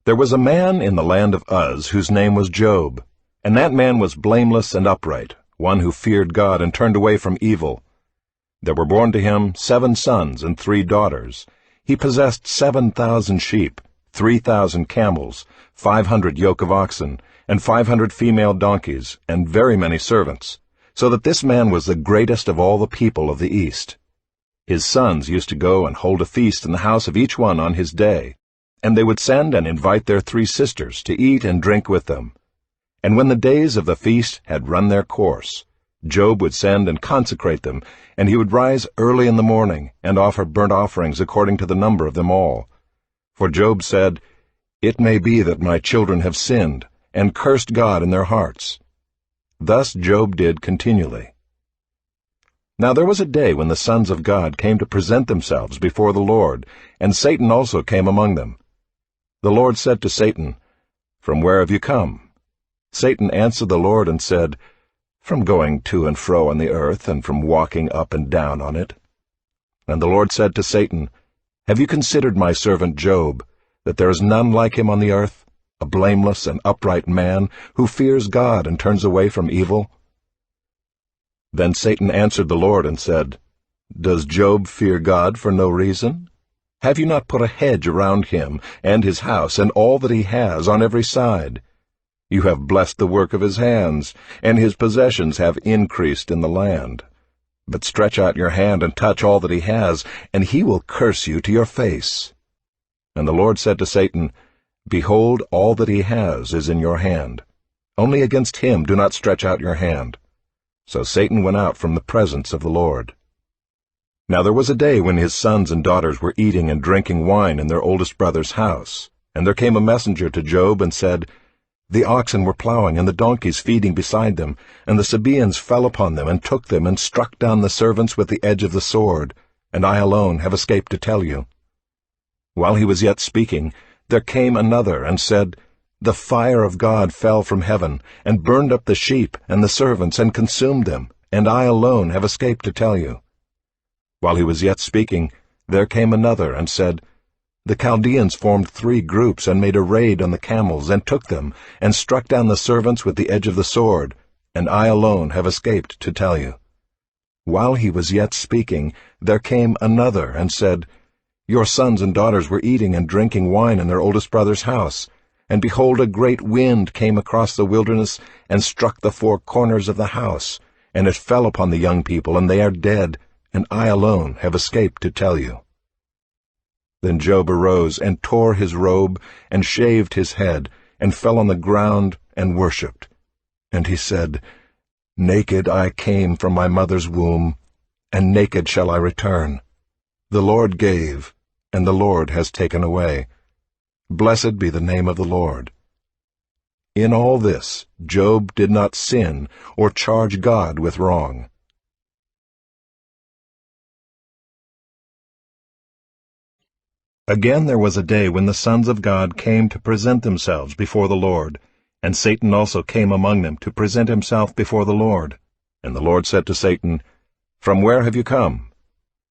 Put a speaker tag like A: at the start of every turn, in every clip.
A: There was a man in the land of Uz whose name was Job, and that man was blameless and upright, one who feared God and turned away from evil. There were born to him 7 sons and 3 daughters. He possessed 7,000 sheep, 3,000 camels, 500 yoke of oxen, and 500 female donkeys, and very many servants, so that this man was the greatest of all the people of the East. His sons used to go and hold a feast in the house of each one on his day, and they would send and invite their 3 sisters to eat and drink with them. And when the days of the feast had run their course, Job would send and consecrate them, and he would rise early in the morning and offer burnt offerings according to the number of them all. For Job said, "It may be that my children have sinned, and cursed God in their hearts." Thus Job did continually. Now there was a day when the sons of God came to present themselves before the Lord, and Satan also came among them. The Lord said to Satan, "From where have you come?" Satan answered the Lord and said, "From going to and fro on the earth, and from walking up and down on it." And the Lord said to Satan, "Have you considered my servant Job, that there is none like him on the earth, a blameless and upright man, who fears God and turns away from evil?" Then Satan answered the Lord and said, "Does Job fear God for no reason? Have you not put a hedge around him and his house and all that he has on every side? You have blessed the work of his hands, and his possessions have increased in the land. But stretch out your hand and touch all that he has, and he will curse you to your face." And the Lord said to Satan, "Behold, all that he has is in your hand. Only against him do not stretch out your hand." So Satan went out from the presence of the Lord. Now there was a day when his sons and daughters were eating and drinking wine in their oldest brother's house. And there came a messenger to Job and said, "The oxen were plowing and the donkeys feeding beside them, and the Sabaeans fell upon them and took them and struck down the servants with the edge of the sword, and I alone have escaped to tell you." While he was yet speaking, there came another and said, "The fire of God fell from heaven, and burned up the sheep and the servants, and consumed them, and I alone have escaped to tell you." While he was yet speaking, there came another and said, "The Chaldeans formed 3 groups, and made a raid on the camels, and took them, and struck down the servants with the edge of the sword, and I alone have escaped to tell you." While he was yet speaking, there came another and said, "Your sons and daughters were eating and drinking wine in their oldest brother's house, and behold, a great wind came across the wilderness, and struck the 4 corners of the house, and it fell upon the young people, and they are dead, and I alone have escaped to tell you." Then Job arose and tore his robe, and shaved his head, and fell on the ground and worshipped. And he said, "Naked I came from my mother's womb, and naked shall I return. The Lord gave, and the Lord has taken away. Blessed be the name of the Lord." In all this Job did not sin or charge God with wrong. Again there was a day when the sons of God came to present themselves before the Lord, and Satan also came among them to present himself before the Lord. And the Lord said to Satan, "From where have you come?"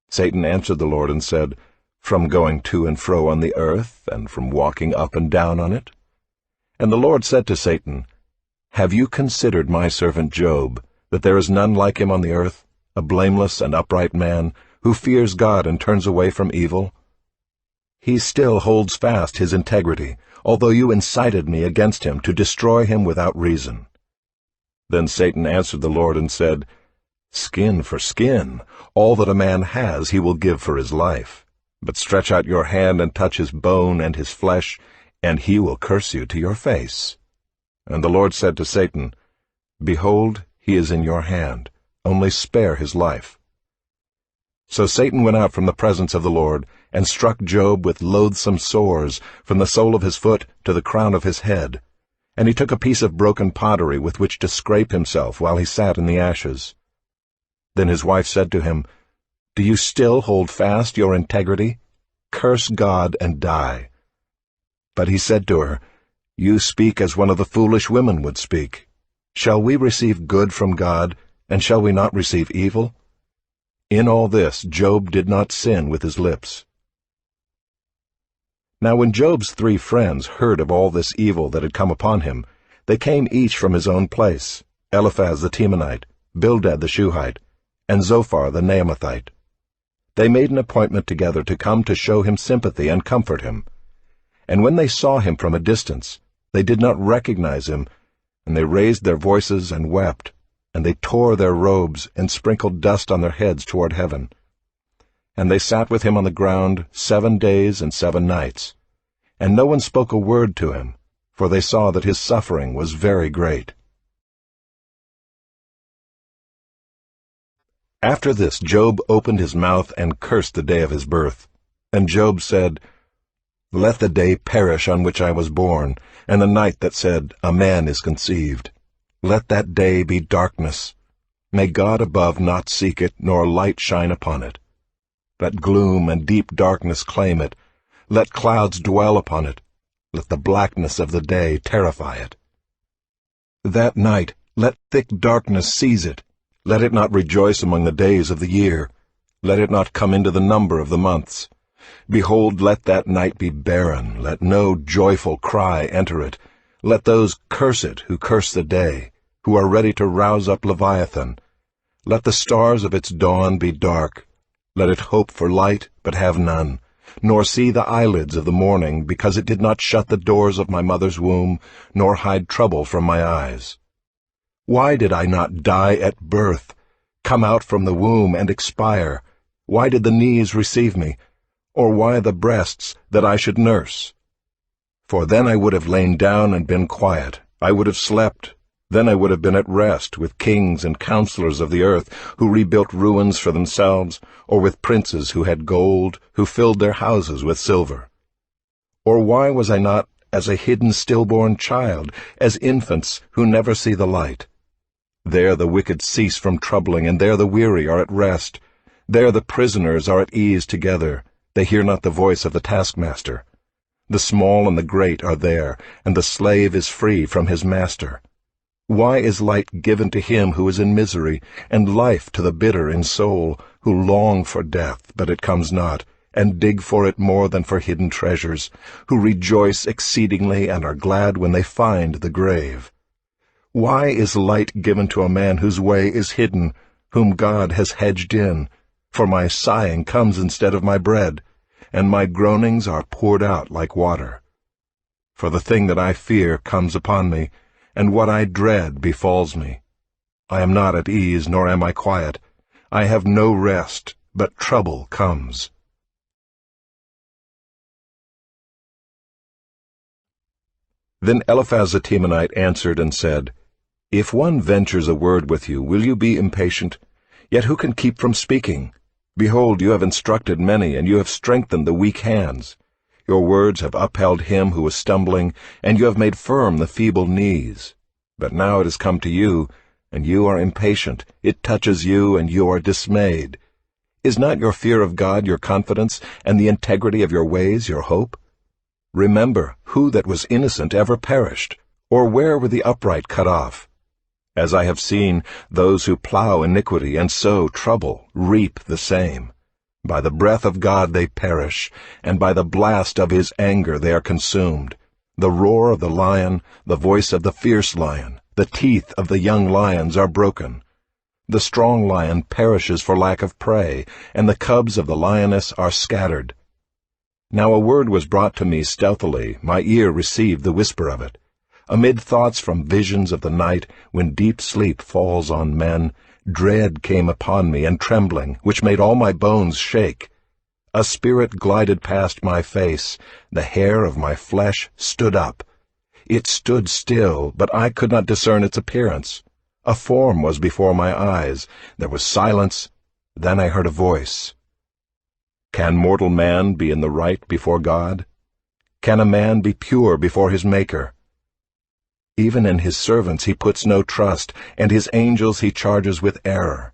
A: Satan answered the Lord and said, "From going to and fro on the earth, and from walking up and down on it." And the Lord said to Satan, "Have you considered my servant Job, that there is none like him on the earth, a blameless and upright man, who fears God and turns away from evil? He still holds fast his integrity, although you incited me against him to destroy him without reason." Then Satan answered the Lord and said, "Skin for skin, all that a man has he will give for his life. But stretch out your hand and touch his bone and his flesh, and he will curse you to your face." And the Lord said to Satan, "Behold, he is in your hand. Only spare his life." So Satan went out from the presence of the Lord, and struck Job with loathsome sores, from the sole of his foot to the crown of his head. And he took a piece of broken pottery with which to scrape himself while he sat in the ashes. Then his wife said to him, "Do you still hold fast your integrity? Curse God and die." But he said to her, "You speak as one of the foolish women would speak. Shall we receive good from God, and shall we not receive evil?" In all this Job did not sin with his lips. Now when Job's 3 friends heard of all this evil that had come upon him, they came each from his own place, Eliphaz the Temanite, Bildad the Shuhite, and Zophar the Naamathite. They made an appointment together to come to show him sympathy and comfort him. And when they saw him from a distance, they did not recognize him, and they raised their voices and wept, and they tore their robes and sprinkled dust on their heads toward heaven. And they sat with him on the ground 7 days and 7 nights. And no one spoke a word to him, for they saw that his suffering was very great. After this Job opened his mouth and cursed the day of his birth. And Job said, "Let the day perish on which I was born, and the night that said, A man is conceived. Let that day be darkness. May God above not seek it, nor light shine upon it. Let gloom and deep darkness claim it. Let clouds dwell upon it. Let the blackness of the day terrify it. That night let thick darkness seize it. Let it not rejoice among the days of the year. Let it not come into the number of the months. Behold, let that night be barren. Let no joyful cry enter it. Let those curse it who curse the day, who are ready to rouse up Leviathan. Let the stars of its dawn be dark. Let it hope for light, but have none, nor see the eyelids of the morning, because it did not shut the doors of my mother's womb, nor hide trouble from my eyes. Why did I not die at birth, come out from the womb and expire? Why did the knees receive me, or why the breasts that I should nurse? For then I would have lain down and been quiet, I would have slept. Then I would have been at rest with kings and counselors of the earth, who rebuilt ruins for themselves, or with princes who had gold, who filled their houses with silver. Or why was I not as a hidden stillborn child, as infants who never see the light? There the wicked cease from troubling, and there the weary are at rest. There the prisoners are at ease together, they hear not the voice of the taskmaster. The small and the great are there, and the slave is free from his master. Why is light given to him who is in misery, and life to the bitter in soul, who long for death, but it comes not, and dig for it more than for hidden treasures, who rejoice exceedingly and are glad when they find the grave? Why is light given to a man whose way is hidden, whom God has hedged in? For my sighing comes instead of my bread, and my groanings are poured out like water. For the thing that I fear comes upon me, and what I dread befalls me. I am not at ease, nor am I quiet. I have no rest, but trouble comes. Then Eliphaz the Temanite answered and said, If one ventures a word with you, will you be impatient? Yet who can keep from speaking? Behold, you have instructed many, and you have strengthened the weak hands. Your words have upheld him who was stumbling, and you have made firm the feeble knees. But now it has come to you, and you are impatient. It touches you, and you are dismayed. Is not your fear of God your confidence, and the integrity of your ways your hope? Remember, who that was innocent ever perished, or where were the upright cut off? As I have seen, those who plow iniquity and sow trouble reap the same. By the breath of God they perish, and by the blast of his anger they are consumed. The roar of the lion, the voice of the fierce lion, the teeth of the young lions are broken. The strong lion perishes for lack of prey, and the cubs of the lioness are scattered. Now a word was brought to me stealthily, my ear received the whisper of it. Amid thoughts from visions of the night, when deep sleep falls on men, dread came upon me and trembling, which made all my bones shake. A spirit glided past my face, the hair of my flesh stood up. It stood still, but I could not discern its appearance. A form was before my eyes. There was silence. Then I heard a voice. Can mortal man be in the right before God? Can a man be pure before his Maker? Even in his servants he puts no trust, and his angels he charges with error.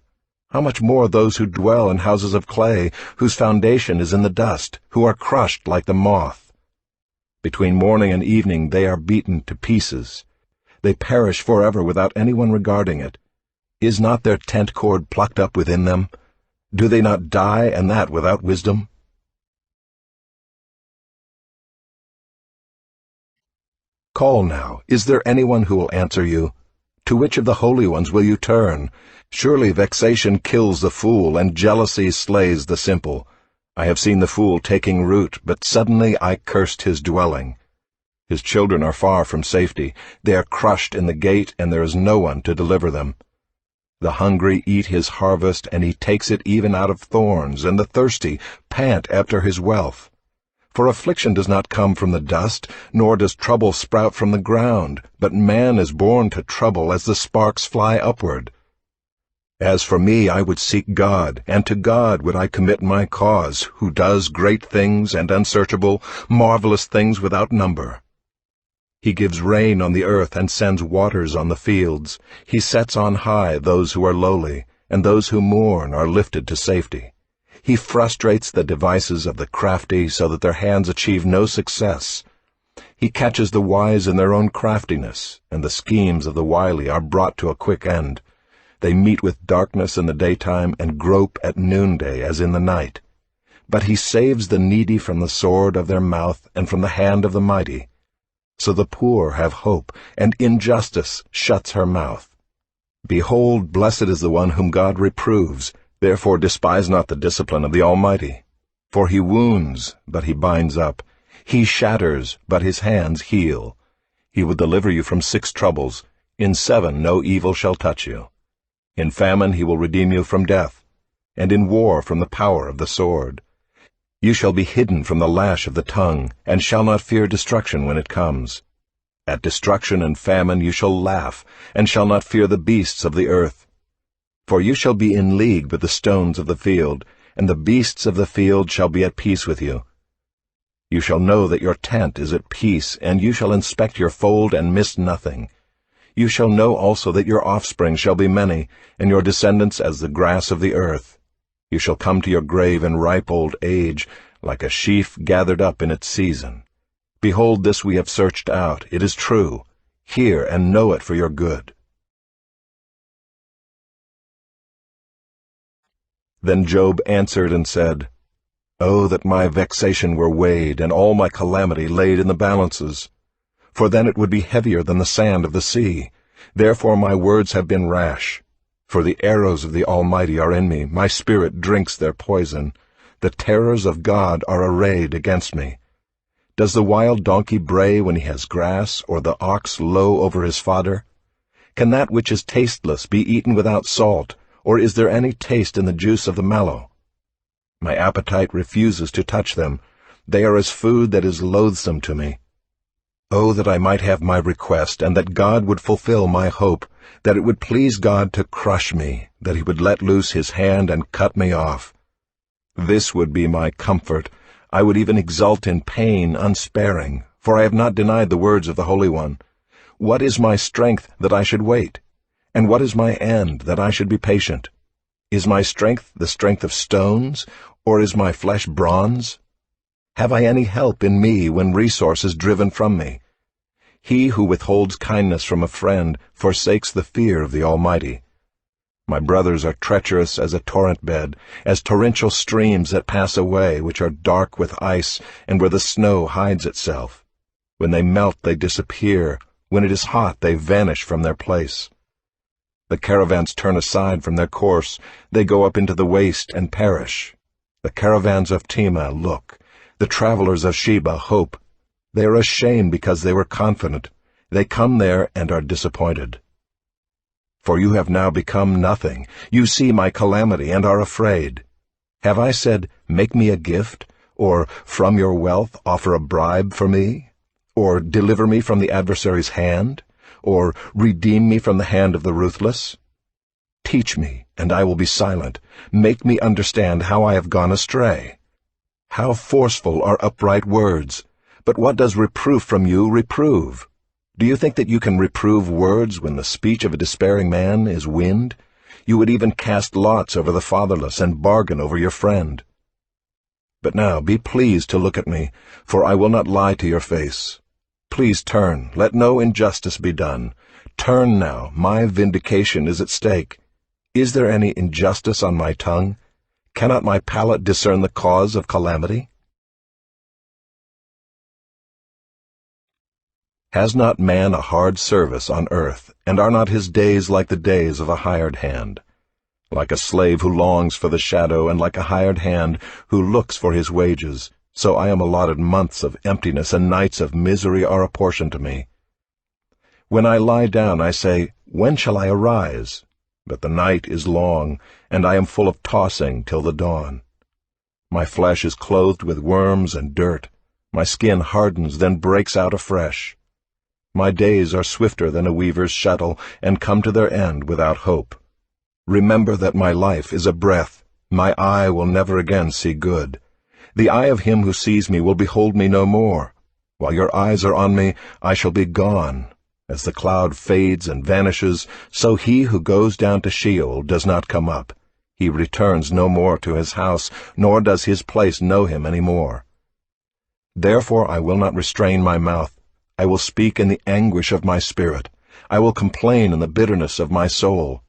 A: How much more those who dwell in houses of clay, whose foundation is in the dust, who are crushed like the moth? Between morning and evening they are beaten to pieces. They perish forever without anyone regarding it. Is not their tent cord plucked up within them? Do they not die, and that without wisdom? Call now, is there anyone who will answer you? To which of the holy ones will you turn? Surely vexation kills the fool, and jealousy slays the simple. I have seen the fool taking root, but suddenly I cursed his dwelling. His children are far from safety. They are crushed in the gate, and there is no one to deliver them. The hungry eat his harvest, and he takes it even out of thorns, and the thirsty pant after his wealth. For affliction does not come from the dust, nor does trouble sprout from the ground, but man is born to trouble as the sparks fly upward. As for me, I would seek God, and to God would I commit my cause, who does great things and unsearchable, marvelous things without number. He gives rain on the earth and sends waters on the fields. He sets on high those who are lowly, and those who mourn are lifted to safety. He frustrates the devices of the crafty so that their hands achieve no success. He catches the wise in their own craftiness, and the schemes of the wily are brought to a quick end. They meet with darkness in the daytime and grope at noonday as in the night. But he saves the needy from the sword of their mouth and from the hand of the mighty. So the poor have hope, and injustice shuts her mouth. Behold, blessed is the one whom God reproves. Therefore despise not the discipline of the Almighty. For he wounds, but he binds up. He shatters, but his hands heal. He will deliver you from 6 troubles. In 7 no evil shall touch you. In famine he will redeem you from death, and in war from the power of the sword. You shall be hidden from the lash of the tongue, and shall not fear destruction when it comes. At destruction and famine you shall laugh, and shall not fear the beasts of the earth. For you shall be in league with the stones of the field, and the beasts of the field shall be at peace with you. You shall know that your tent is at peace, and you shall inspect your fold and miss nothing. You shall know also that your offspring shall be many, and your descendants as the grass of the earth. You shall come to your grave in ripe old age, like a sheaf gathered up in its season. Behold, this we have searched out. It is true. Hear and know it for your good. Then Job answered and said, Oh, that my vexation were weighed, and all my calamity laid in the balances! For then it would be heavier than the sand of the sea. Therefore my words have been rash. For the arrows of the Almighty are in me, my spirit drinks their poison. The terrors of God are arrayed against me. Does the wild donkey bray when he has grass, or the ox low over his fodder? Can that which is tasteless be eaten without salt, or is there any taste in the juice of the mallow? My appetite refuses to touch them. They are as food that is loathsome to me. Oh, that I might have my request, and that God would fulfill my hope, that it would please God to crush me, that he would let loose his hand and cut me off. This would be my comfort. I would even exult in pain unsparing, for I have not denied the words of the Holy One. What is my strength that I should wait? And what is my end that I should be patient? Is my strength the strength of stones, or is my flesh bronze? Have I any help in me when resource is driven from me? He who withholds kindness from a friend forsakes the fear of the Almighty. My brothers are treacherous as a torrent bed, as torrential streams that pass away, which are dark with ice, and where the snow hides itself. When they melt, they disappear. When it is hot, they vanish from their place. The caravans turn aside from their course. They go up into the waste and perish. The caravans of Tema look. The travelers of Sheba hope. They are ashamed because they were confident. They come there and are disappointed. For you have now become nothing. You see my calamity and are afraid. Have I said, Make me a gift? Or, from your wealth, offer a bribe for me? Or, deliver me from the adversary's hand? Or, redeem me from the hand of the ruthless? Teach me, and I will be silent. Make me understand how I have gone astray. How forceful are upright words! But what does reproof from you reprove? Do you think that you can reprove words when the speech of a despairing man is wind? You would even cast lots over the fatherless and bargain over your friend. But now be pleased to look at me, for I will not lie to your face. Please turn, let no injustice be done. Turn now, my vindication is at stake. Is there any injustice on my tongue? Cannot my palate discern the cause of calamity? Has not man a hard service on earth, and are not his days like the days of a hired hand? Like a slave who longs for the shadow, and like a hired hand who looks for his wages, so I am allotted months of emptiness, and nights of misery are apportioned to me. When I lie down, I say, when shall I arise? But the night is long, and I am full of tossing till the dawn. My flesh is clothed with worms and dirt. My skin hardens, then breaks out afresh. My days are swifter than a weaver's shuttle, and come to their end without hope. Remember that my life is a breath. My eye will never again see good. The eye of him who sees me will behold me no more. While your eyes are on me, I shall be gone. As the cloud fades and vanishes, so he who goes down to Sheol does not come up. He returns no more to his house, nor does his place know him any more. Therefore I will not restrain my mouth. I will speak in the anguish of my spirit. I will complain in the bitterness of my soul.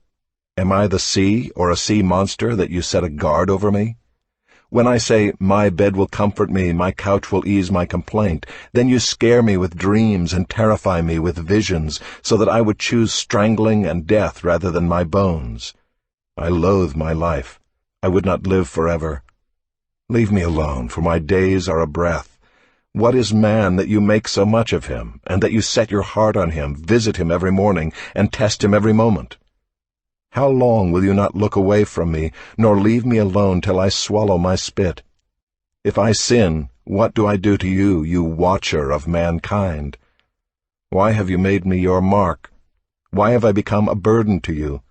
A: Am I the sea, or a sea monster, that you set a guard over me? When I say, my bed will comfort me, my couch will ease my complaint, then you scare me with dreams and terrify me with visions, so that I would choose strangling and death rather than my bones. I loathe my life. I would not live forever. Leave me alone, for my days are a breath. What is man that you make so much of him, and that you set your heart on him, visit him every morning, and test him every moment? How long will you not look away from me, nor leave me alone till I swallow my spit? If I sin, what do I do to you, you watcher of mankind? Why have you made me your mark? Why have I become a burden to you?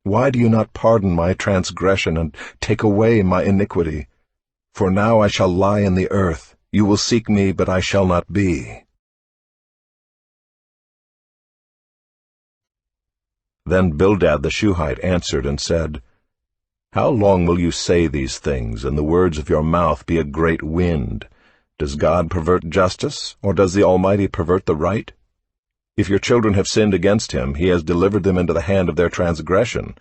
A: Why do you not pardon my transgression and take away my iniquity? For now I shall lie in the earth. You will seek me, but I shall not be. Then Bildad the Shuhite answered and said, How long will you say these things, and the words of your mouth be a great wind? Does God pervert justice, or does the Almighty pervert the right? If your children have sinned against him, he has delivered them into the hand of their transgression.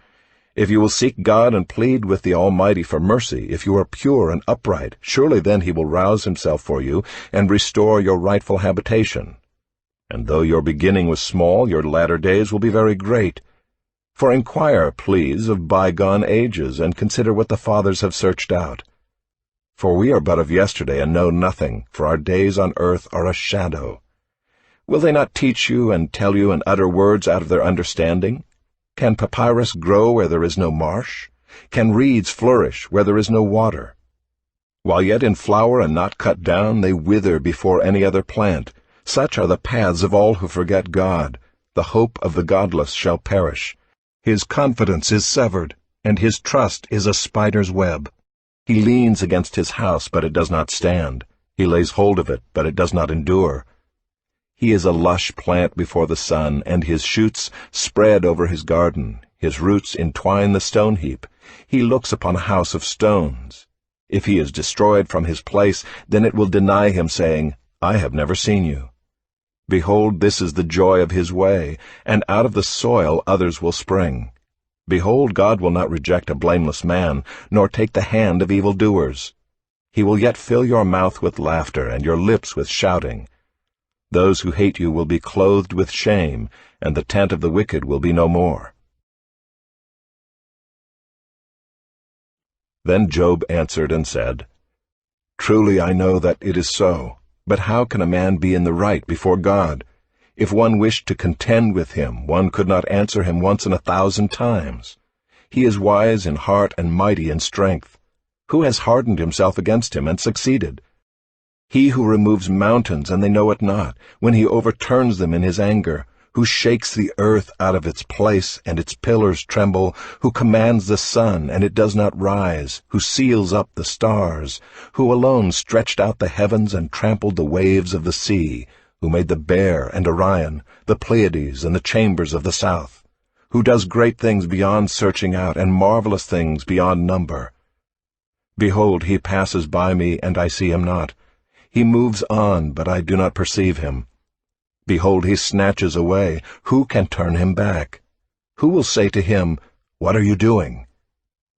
A: If you will seek God and plead with the Almighty for mercy, if you are pure and upright, surely then he will rouse himself for you and restore your rightful habitation. And though your beginning was small, your latter days will be very great. For inquire, please, of bygone ages, and consider what the fathers have searched out. For we are but of yesterday and know nothing, for our days on earth are a shadow. Will they not teach you and tell you and utter words out of their understanding? Can papyrus grow where there is no marsh? Can reeds flourish where there is no water? While yet in flower and not cut down, they wither before any other plant. Such are the paths of all who forget God. The hope of the godless shall perish. His confidence is severed, and his trust is a spider's web. He leans against his house, but it does not stand. He lays hold of it, but it does not endure. He is a lush plant before the sun, and his shoots spread over his garden. His roots entwine the stone heap. He looks upon a house of stones. If he is destroyed from his place, then it will deny him, saying, I have never seen you. Behold, this is the joy of his way, and out of the soil others will spring. Behold, God will not reject a blameless man, nor take the hand of evildoers. He will yet fill your mouth with laughter, and your lips with shouting. Those who hate you will be clothed with shame, and the tent of the wicked will be no more. Then Job answered and said, Truly I know that it is so, but how can a man be in the right before God? If one wished to contend with him, one could not answer him once in 1,000 times. He is wise in heart and mighty in strength. Who has hardened himself against him and succeeded? He who removes mountains, and they know it not, when he overturns them in his anger, who shakes the earth out of its place, and its pillars tremble, who commands the sun, and it does not rise, who seals up the stars, who alone stretched out the heavens and trampled the waves of the sea, who made the Bear and Orion, the Pleiades and the chambers of the south, who does great things beyond searching out, and marvelous things beyond number. Behold, he passes by me, and I see him not. He moves on, but I do not perceive him. Behold, he snatches away. Who can turn him back? Who will say to him, What are you doing?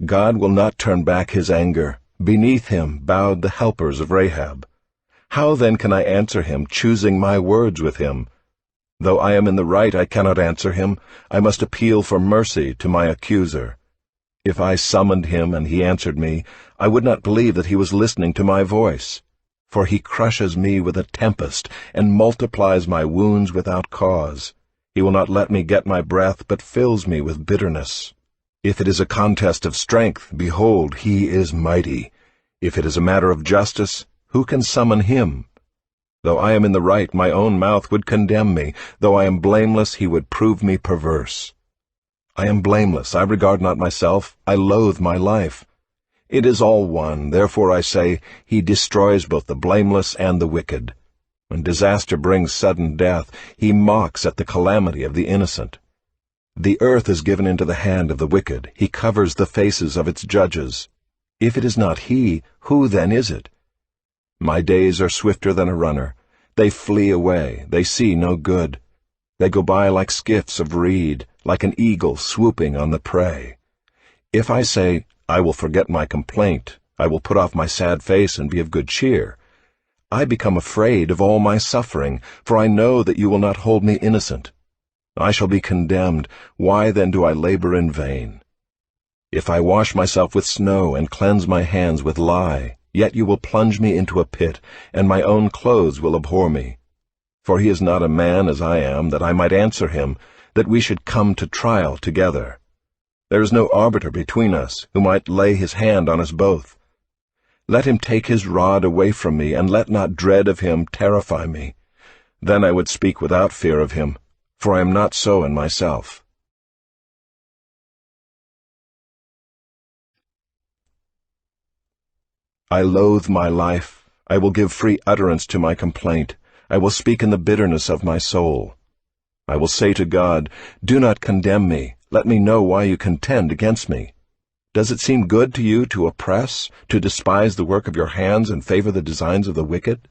A: God will not turn back his anger. Beneath him bowed the helpers of Rahab. How then can I answer him, choosing my words with him? Though I am in the right, I cannot answer him. I must appeal for mercy to my accuser. If I summoned him and he answered me, I would not believe that he was listening to my voice. For he crushes me with a tempest and multiplies my wounds without cause. He will not let me get my breath, but fills me with bitterness. If it is a contest of strength, behold, he is mighty. If it is a matter of justice, who can summon him? Though I am in the right, my own mouth would condemn me. Though I am blameless, he would prove me perverse. I am blameless, I regard not myself, I loathe my life. It is all one, therefore I say, he destroys both the blameless and the wicked. When disaster brings sudden death, he mocks at the calamity of the innocent. The earth is given into the hand of the wicked, he covers the faces of its judges. If it is not he, who then is it? My days are swifter than a runner. They flee away, they see no good. They go by like skiffs of reed, like an eagle swooping on the prey. If I say, I will forget my complaint, I will put off my sad face and be of good cheer, I become afraid of all my suffering, for I know that you will not hold me innocent. I shall be condemned. Why then do I labor in vain? If I wash myself with snow and cleanse my hands with lye, yet you will plunge me into a pit, and my own clothes will abhor me. For he is not a man as I am, that I might answer him, that we should come to trial together. There is no arbiter between us, who might lay his hand on us both. Let him take his rod away from me, and let not dread of him terrify me. Then I would speak without fear of him, for I am not so in myself. I loathe my life. I will give free utterance to my complaint. I will speak in the bitterness of my soul. I will say to God, do not condemn me. Let me know why you contend against me. Does it seem good to you to oppress, to despise the work of your hands and favor the designs of the wicked?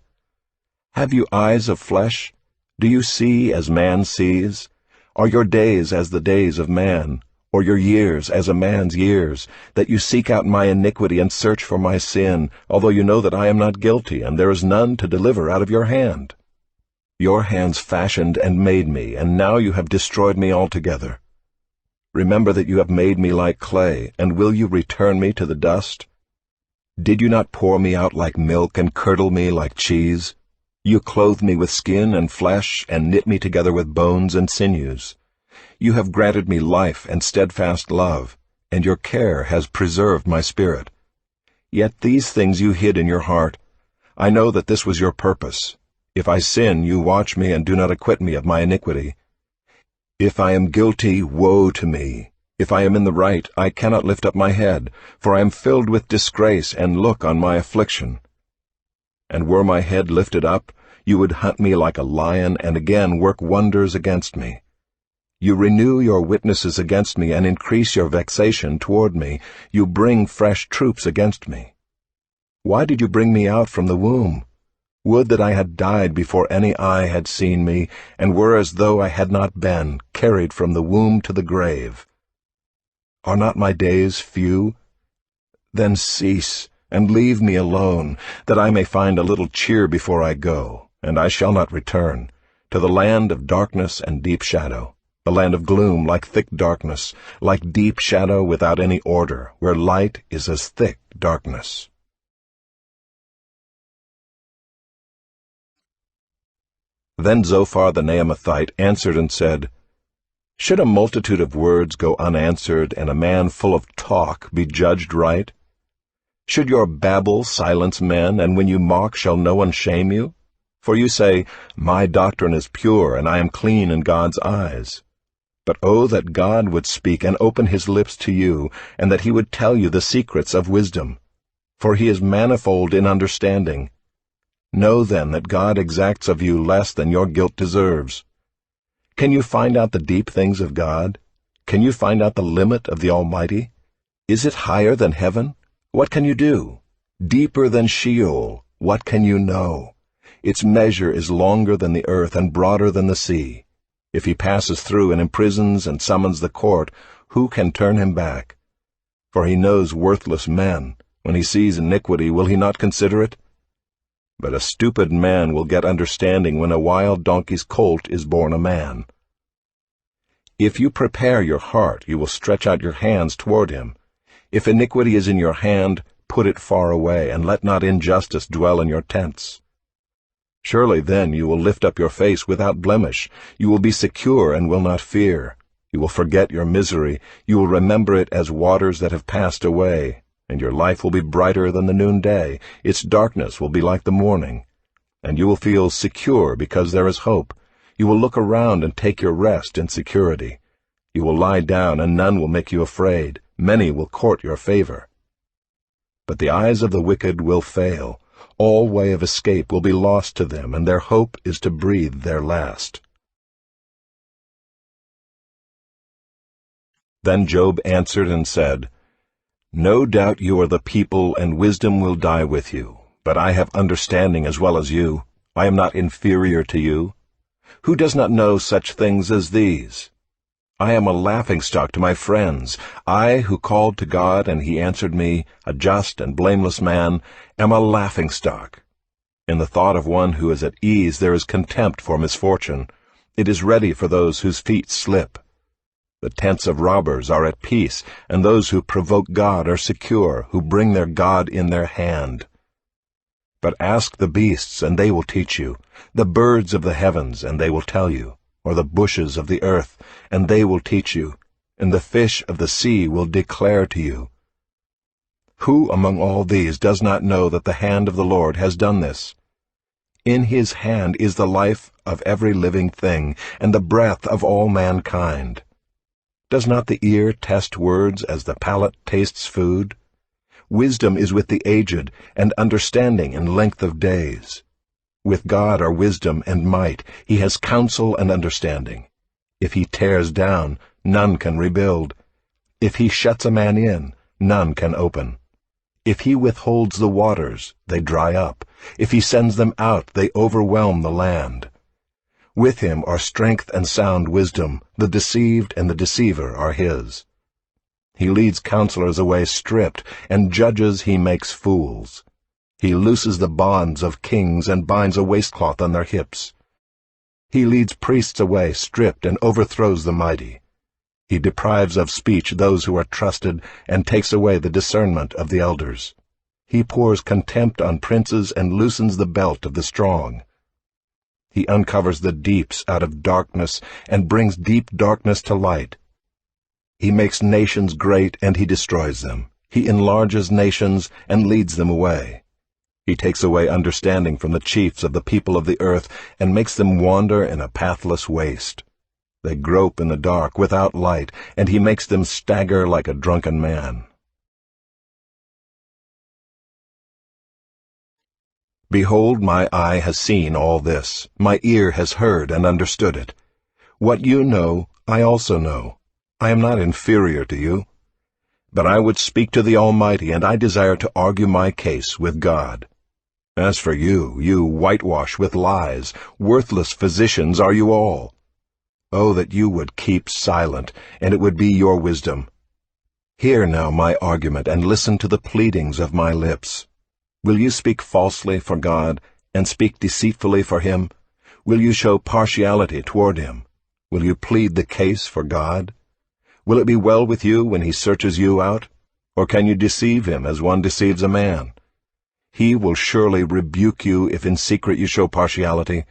A: Have you eyes of flesh? Do you see as man sees? Are your days as the days of man, or your years as a man's years, that you seek out my iniquity and search for my sin, although you know that I am not guilty, and there is none to deliver out of your hand? Your hands fashioned and made me, and now you have destroyed me altogether. Remember that you have made me like clay, and will you return me to the dust? Did you not pour me out like milk and curdle me like cheese? You clothed me with skin and flesh, and knit me together with bones and sinews. You have granted me life and steadfast love, and your care has preserved my spirit. Yet these things you hid in your heart. I know that this was your purpose. If I sin, you watch me and do not acquit me of my iniquity. If I am guilty, woe to me. If I am in the right, I cannot lift up my head, for I am filled with disgrace and look on my affliction. And were my head lifted up, you would hunt me like a lion and again work wonders against me. You renew your witnesses against me and increase your vexation toward me. You bring fresh troops against me. Why did you bring me out from the womb? Would that I had died before any eye had seen me, and were as though I had not been, carried from the womb to the grave. Are not my days few? Then cease, and leave me alone, that I may find a little cheer before I go, and I shall not return, to the land of darkness and deep shadow, the land of gloom like thick darkness, like deep shadow without any order, where light is as thick darkness. Then Zophar the Naamathite answered and said, Should a multitude of words go unanswered, and a man full of talk be judged right? Should your babble silence men, and when you mock shall no one shame you? For you say, My doctrine is pure, and I am clean in God's eyes. But oh, that God would speak and open his lips to you, and that he would tell you the secrets of wisdom. For he is manifold in understanding. Know then that God exacts of you less than your guilt deserves. Can you find out the deep things of God? Can you find out the limit of the Almighty? Is it higher than heaven? What can you do? Deeper than Sheol? What can you know? Its measure is longer than the earth and broader than the sea. If he passes through and imprisons and summons the court, who can turn him back? For he knows worthless men. When he sees iniquity, will he not consider it? But a stupid man will get understanding when a wild donkey's colt is born a man. If you prepare your heart, you will stretch out your hands toward him. If iniquity is in your hand, put it far away, and let not injustice dwell in your tents. Surely then you will lift up your face without blemish. You will be secure and will not fear. You will forget your misery. You will remember it as waters that have passed away. And your life will be brighter than the noonday. Its darkness will be like the morning. And you will feel secure because there is hope. You will look around and take your rest in security. You will lie down, and none will make you afraid. Many will court your favor. But the eyes of the wicked will fail. All way of escape will be lost to them, and their hope is to breathe their last. Then Job answered and said, No doubt you are the people, and wisdom will die with you. But I have understanding as well as you. I am not inferior to you. Who does not know such things as these? I am a laughingstock to my friends. I, who called to God, and he answered me, a just and blameless man, am a laughingstock. In the thought of one who is at ease there is contempt for misfortune. It is ready for those whose feet slip. The tents of robbers are at peace, and those who provoke God are secure, who bring their God in their hand. But ask the beasts, and they will teach you, the birds of the heavens, and they will tell you, or the bushes of the earth, and they will teach you, and the fish of the sea will declare to you. Who among all these does not know that the hand of the Lord has done this? In his hand is the life of every living thing, and the breath of all mankind. Does not the ear test words as the palate tastes food? Wisdom is with the aged, and understanding in length of days. With God are wisdom and might. He has counsel and understanding. If he tears down, none can rebuild. If he shuts a man in, none can open. If he withholds the waters, they dry up. If he sends them out, they overwhelm the land. With him are strength and sound wisdom. The deceived and the deceiver are his. He leads counselors away stripped, and judges he makes fools. He looses the bonds of kings and binds a waistcloth on their hips. He leads priests away stripped and overthrows the mighty. He deprives of speech those who are trusted and takes away the discernment of the elders. He pours contempt on princes and loosens the belt of the strong. He uncovers the deeps out of darkness and brings deep darkness to light. He makes nations great and he destroys them. He enlarges nations and leads them away. He takes away understanding from the chiefs of the people of the earth and makes them wander in a pathless waste. They grope in the dark without light, and he makes them stagger like a drunken man. Behold, my eye has seen all this. My ear has heard and understood it. What you know, I also know. I am not inferior to you. But I would speak to the Almighty, and I desire to argue my case with God. As for you, you whitewash with lies. Worthless physicians are you all. Oh, that you would keep silent, and it would be your wisdom. Hear now my argument, and listen to the pleadings of my lips. Will you speak falsely for God, and speak deceitfully for him? Will you show partiality toward him? Will you plead the case for God? Will it be well with you when he searches you out? Or can you deceive him as one deceives a man? He will surely rebuke you if in secret you show partiality.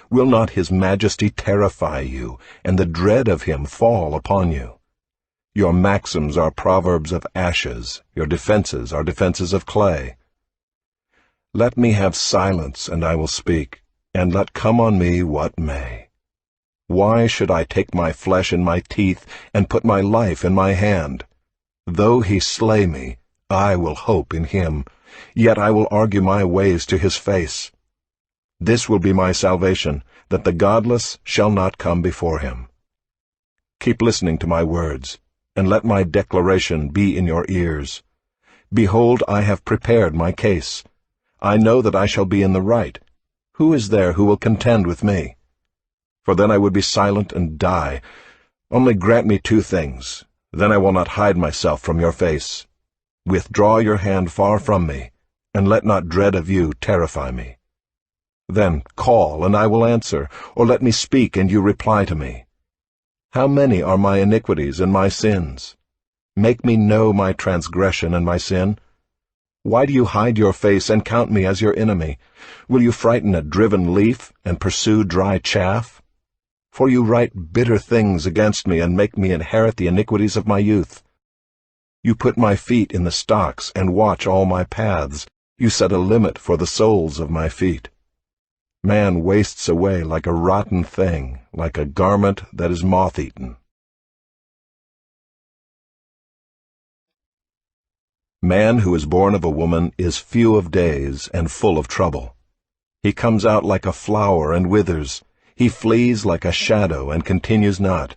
A: Will not his majesty terrify you, and the dread of him fall upon you? Your maxims are proverbs of ashes, your defenses are defenses of clay. Let me have silence, and I will speak, and let come on me what may. Why should I take my flesh in my teeth, and put my life in my hand? Though he slay me, I will hope in him, yet I will argue my ways to his face. This will be my salvation, that the godless shall not come before him. Keep listening to my words, and let my declaration be in your ears. Behold, I have prepared my case. I know that I shall be in the right. Who is there who will contend with me? For then I would be silent and die. Only grant me two things, then I will not hide myself from your face. Withdraw your hand far from me, and let not dread of you terrify me. Then call, and I will answer, or let me speak, and you reply to me. How many are my iniquities and my sins? Make me know my transgression and my sin. Why do you hide your face and count me as your enemy? Will you frighten a driven leaf and pursue dry chaff? For you write bitter things against me and make me inherit the iniquities of my youth. You put my feet in the stocks and watch all my paths. You set a limit for the soles of my feet. Man wastes away like a rotten thing, like a garment that is moth-eaten. Man who is born of a woman is few of days and full of trouble. He comes out like a flower and withers. He flees like a shadow and continues not.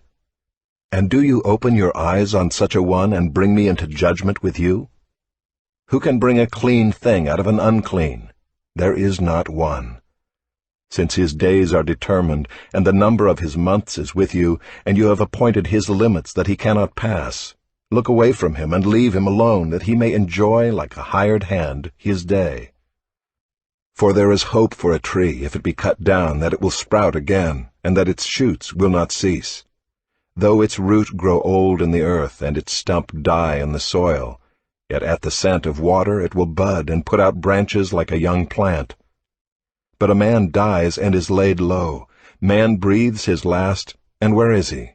A: And do you open your eyes on such a one and bring me into judgment with you? Who can bring a clean thing out of an unclean? There is not one. Since his days are determined, and the number of his months is with you, and you have appointed his limits that he cannot pass, look away from him and leave him alone, that he may enjoy, like a hired hand, his day. For there is hope for a tree, if it be cut down, that it will sprout again, and that its shoots will not cease. Though its root grow old in the earth, and its stump die in the soil, yet at the scent of water it will bud and put out branches like a young plant. But a man dies and is laid low. Man breathes his last, and where is he?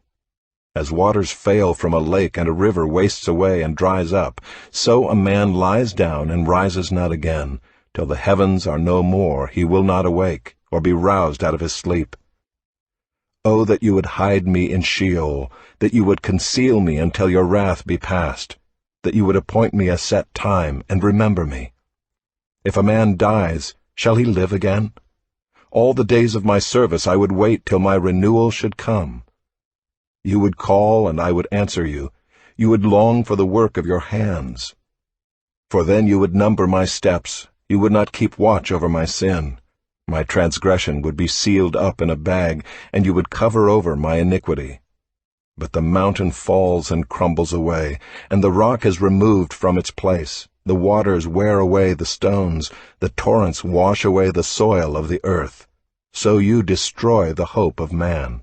A: As waters fail from a lake and a river wastes away and dries up, so a man lies down and rises not again. Till the heavens are no more, he will not awake, or be roused out of his sleep. Oh, that you would hide me in Sheol, that you would conceal me until your wrath be past, that you would appoint me a set time and remember me. If a man dies, shall he live again? All the days of my service I would wait till my renewal should come. You would call, and I would answer you. You would long for the work of your hands. For then you would number my steps. You would not keep watch over my sin. My transgression would be sealed up in a bag, and you would cover over my iniquity. But the mountain falls and crumbles away, and the rock is removed from its place. The waters wear away the stones, the torrents wash away the soil of the earth. So you destroy the hope of man.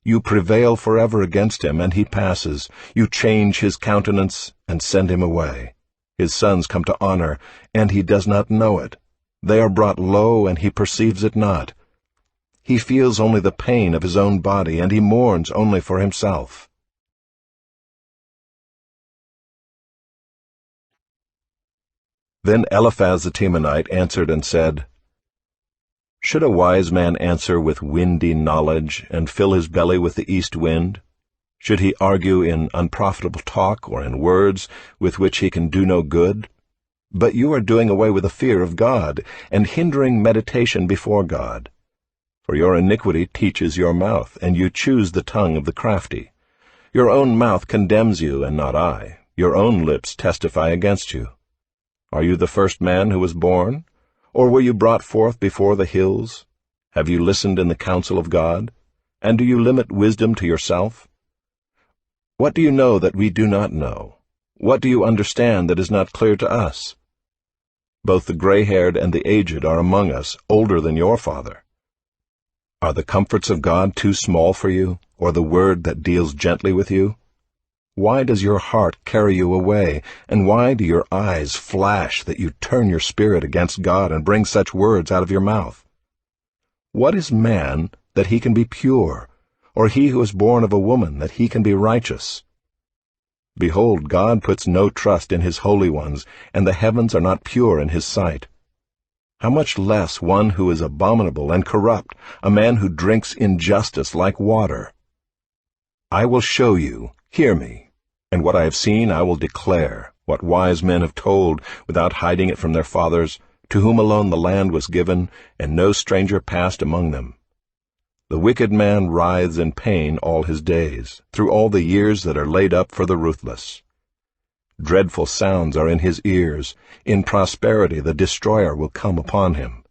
A: You prevail forever against him, and he passes. You change his countenance and send him away. His sons come to honor, and he does not know it. They are brought low, and he perceives it not. He feels only the pain of his own body, and he mourns only for himself. Then Eliphaz the Temanite answered and said, Should a wise man answer with windy knowledge, and fill his belly with the east wind? Should he argue in unprofitable talk, or in words with which he can do no good? But you are doing away with the fear of God, and hindering meditation before God. For your iniquity teaches your mouth, and you choose the tongue of the crafty. Your own mouth condemns you, and not I. Your own lips testify against you. Are you the first man who was born? Or were you brought forth before the hills? Have you listened in the counsel of God? And do you limit wisdom to yourself? What do you know that we do not know? What do you understand that is not clear to us? Both the gray-haired and the aged are among us, older than your father. Are the comforts of God too small for you, or the word that deals gently with you? Why does your heart carry you away, and why do your eyes flash that you turn your spirit against God and bring such words out of your mouth? What is man that he can be pure, or he who is born of a woman that he can be righteous? Behold, God puts no trust in his holy ones, and the heavens are not pure in his sight. How much less one who is abominable and corrupt, a man who drinks injustice like water? I will show you, hear me. And what I have seen I will declare, what wise men have told, without hiding it from their fathers, to whom alone the land was given, and no stranger passed among them. The wicked man writhes in pain all his days, through all the years that are laid up for the ruthless. Dreadful sounds are in his ears. In prosperity the destroyer will come upon him.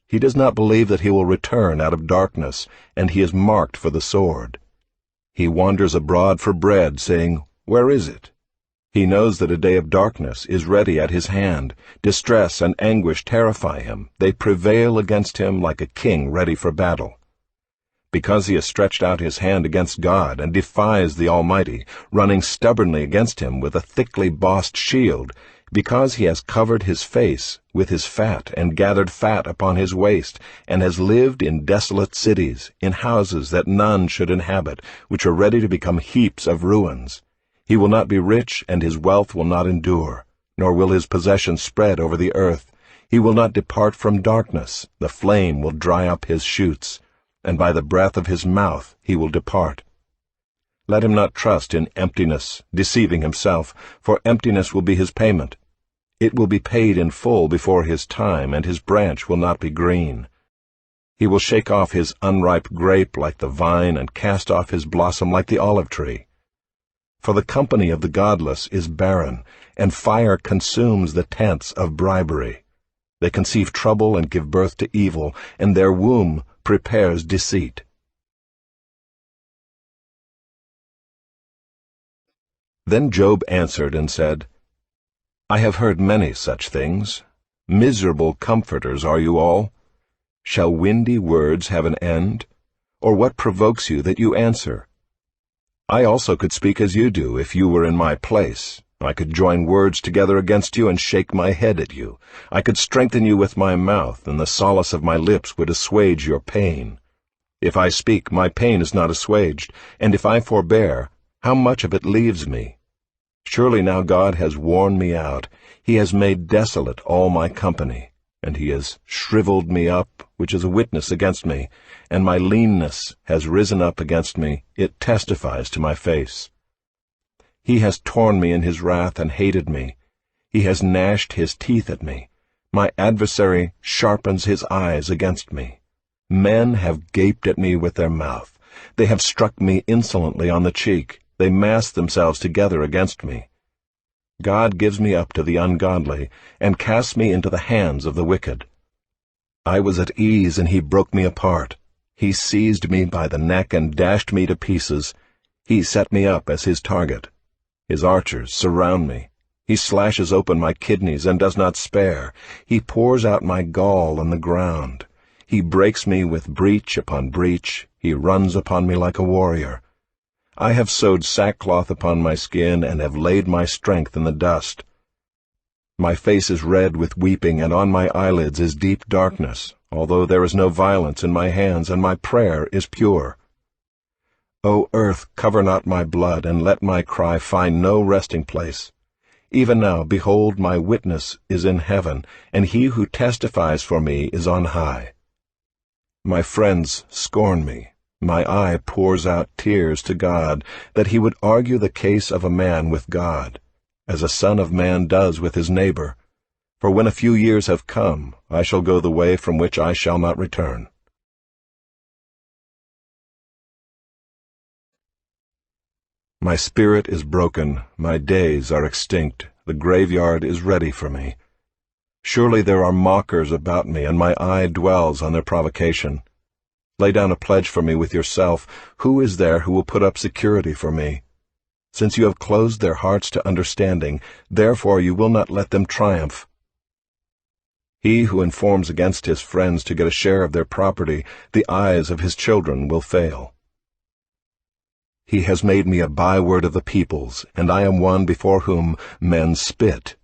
A: He does not believe that he will return out of darkness, and he is marked for the sword. He wanders abroad for bread, saying, Where is it? He knows that a day of darkness is ready at his hand. Distress and anguish terrify him. They prevail against him like a king ready for battle. Because he has stretched out his hand against God and defies the Almighty, running stubbornly against him with a thickly bossed shield, because he has covered his face with his fat and gathered fat upon his waist, and has lived in desolate cities, in houses that none should inhabit, which are ready to become heaps of ruins. He will not be rich, and his wealth will not endure, nor will his possessions spread over the earth. He will not depart from darkness, the flame will dry up his shoots, and by the breath of his mouth he will depart. Let him not trust in emptiness, deceiving himself, for emptiness will be his payment. It will be paid in full before his time, and his branch will not be green. He will shake off his unripe grape like the vine, and cast off his blossom like the olive tree. For the company of the godless is barren, and fire consumes the tents of bribery. They conceive trouble and give birth to evil, and their womb prepares deceit. Then Job answered and said, I have heard many such things. Miserable comforters are you all. Shall windy words have an end? Or what provokes you that you answer? I also could speak as you do if you were in my place. I could join words together against you and shake my head at you. I could strengthen you with my mouth, and the solace of my lips would assuage your pain. If I speak, my pain is not assuaged, and if I forbear, how much of it leaves me? Surely now God has worn me out. He has made desolate all my company, and he has shriveled me up, which is a witness against me, and my leanness has risen up against me. It testifies to my face. He has torn me in his wrath and hated me. He has gnashed his teeth at me. My adversary sharpens his eyes against me. Men have gaped at me with their mouth. They have struck me insolently on the cheek. They mass themselves together against me. God gives me up to the ungodly, and casts me into the hands of the wicked. I was at ease, and he broke me apart. He seized me by the neck and dashed me to pieces. He set me up as his target. His archers surround me. He slashes open my kidneys and does not spare. He pours out my gall on the ground. He breaks me with breach upon breach. He runs upon me like a warrior. I have sewed sackcloth upon my skin and have laid my strength in the dust. My face is red with weeping, and on my eyelids is deep darkness, although there is no violence in my hands, and my prayer is pure. O earth, cover not my blood, and let my cry find no resting place. Even now, behold, my witness is in heaven, and he who testifies for me is on high. My friends scorn me. My eye pours out tears to God, that he would argue the case of a man with God, as a son of man does with his neighbor. For when a few years have come, I shall go the way from which I shall not return. My spirit is broken, my days are extinct, the graveyard is ready for me. Surely there are mockers about me, and my eye dwells on their provocation. Lay down a pledge for me with yourself. Who is there who will put up security for me? Since you have closed their hearts to understanding, therefore you will not let them triumph. He who informs against his friends to get a share of their property, the eyes of his children will fail. He has made me a byword of the peoples, and I am one before whom men spit.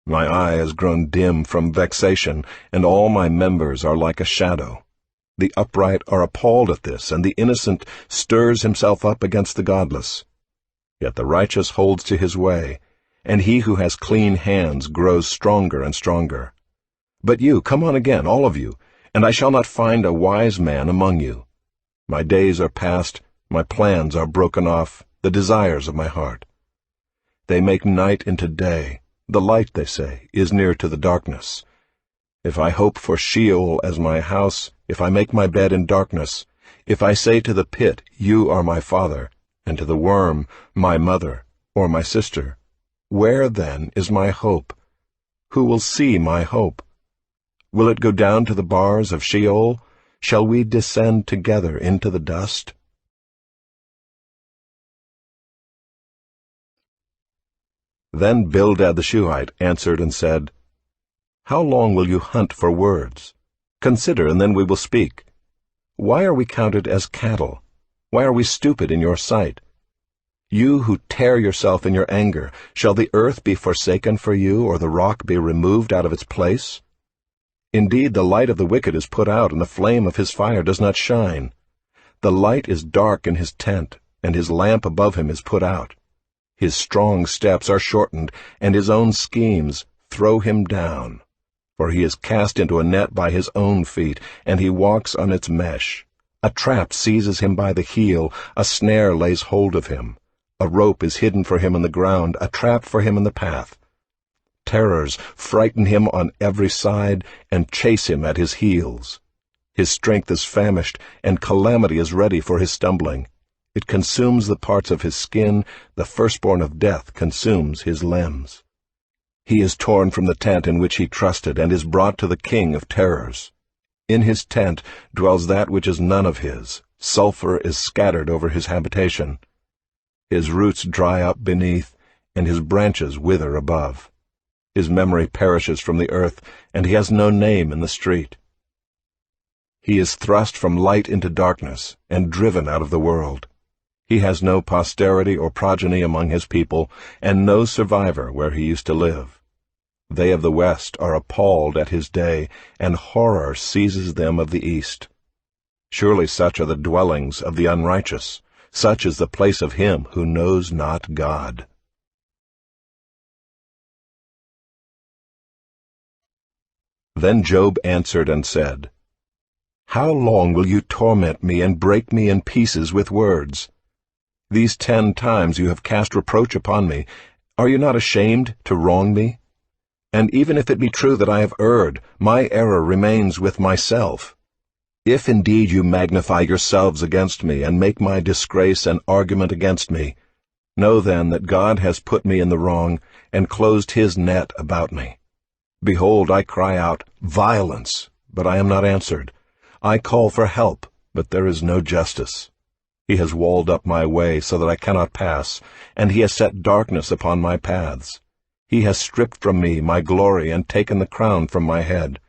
A: My eye has grown dim from vexation, and all my members are like a shadow. The upright are appalled at this, and the innocent stirs himself up against the godless. Yet the righteous holds to his way, and he who has clean hands grows stronger and stronger. But you, come on again, all of you, and I shall not find a wise man among you. My days are past, my plans are broken off, the desires of my heart. They make night into day. The light, they say, is near to the darkness. If I hope for Sheol as my house, if I make my bed in darkness, if I say to the pit, you are my father, and to the worm, my mother, or my sister, where then is my hope? Who will see my hope? Will it go down to the bars of Sheol? Shall we descend together into the dust? Then Bildad the Shuhite answered and said, How long will you hunt for words? Consider, and then we will speak. Why are we counted as cattle? Why are we stupid in your sight? You who tear yourself in your anger, shall the earth be forsaken for you, or the rock be removed out of its place? Indeed, the light of the wicked is put out, and the flame of his fire does not shine. The light is dark in his tent, and his lamp above him is put out. His strong steps are shortened, and his own schemes throw him down. For he is cast into a net by his own feet, and he walks on its mesh. A trap seizes him by the heel, a snare lays hold of him. A rope is hidden for him in the ground, a trap for him in the path. Terrors frighten him on every side, and chase him at his heels. His strength is famished, and calamity is ready for his stumbling. It consumes the parts of his skin, the firstborn of death consumes his limbs. He is torn from the tent in which he trusted, and is brought to the king of terrors. In his tent dwells that which is none of his. Sulfur is scattered over his habitation. His roots dry up beneath, and his branches wither above. His memory perishes from the earth, and he has no name in the street. He is thrust from light into darkness, and driven out of the world. He has no posterity or progeny among his people, and no survivor where he used to live. They of the west are appalled at his day, and horror seizes them of the east. Surely such are the dwellings of the unrighteous. Such is the place of him who knows not God. Then Job answered and said, How long will you torment me and break me in pieces with words? These 10 times you have cast reproach upon me. Are you not ashamed to wrong me? And even if it be true that I have erred, my error remains with myself. If indeed you magnify yourselves against me, and make my disgrace an argument against me, know then that God has put me in the wrong, and closed his net about me. Behold, I cry out, Violence, but I am not answered. I call for help, but there is no justice. He has walled up my way so that I cannot pass, and he has set darkness upon my paths. He has stripped from me my glory and taken the crown from my head.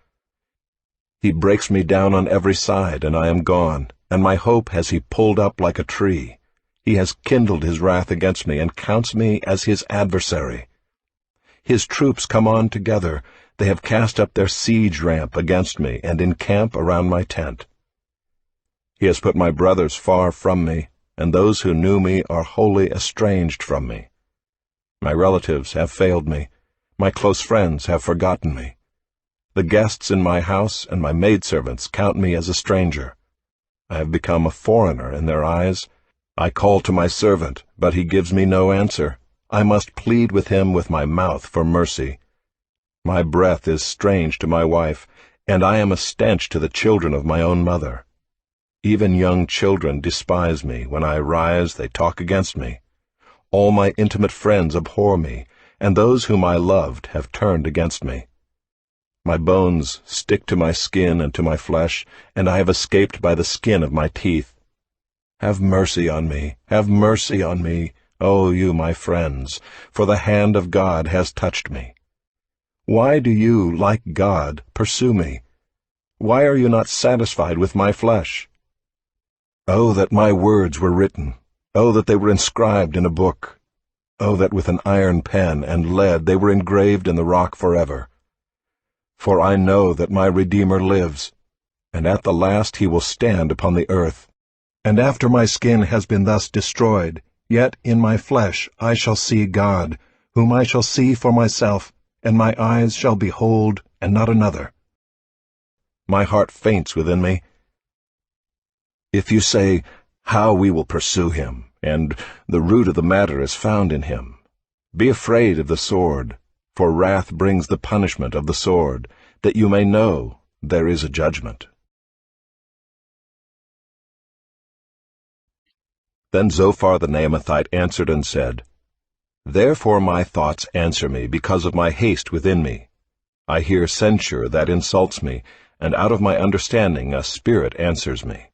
A: He breaks me down on every side, and I am gone, and my hope has he pulled up like a tree. He has kindled his wrath against me, and counts me as his adversary. His troops come on together. They have cast up their siege ramp against me, and encamp around my tent. He has put my brothers far from me, and those who knew me are wholly estranged from me. My relatives have failed me. My close friends have forgotten me. The guests in my house and my maidservants count me as a stranger. I have become a foreigner in their eyes. I call to my servant, but he gives me no answer. I must plead with him with my mouth for mercy. My breath is strange to my wife, and I am a stench to the children of my own mother. Even young children despise me. When I rise, they talk against me. All my intimate friends abhor me, and those whom I loved have turned against me. My bones stick to my skin and to my flesh, and I have escaped by the skin of my teeth. Have mercy on me, have mercy on me, O you my friends, for the hand of God has touched me. Why do you, like God, pursue me? Why are you not satisfied with my flesh? Oh, that my words were written! Oh, that they were inscribed in a book! Oh, that with an iron pen and lead they were engraved in the rock forever! For I know that my Redeemer lives, and at the last he will stand upon the earth. And after my skin has been thus destroyed, yet in my flesh I shall see God, whom I shall see for myself, and my eyes shall behold, and not another. My heart faints within me. If you say, How we will pursue him, and the root of the matter is found in him, be afraid of the sword, for wrath brings the punishment of the sword, that you may know there is a judgment. Then Zophar the Naamathite answered and said, Therefore my thoughts answer me because of my haste within me. I hear censure that insults me, and out of my understanding a spirit answers me.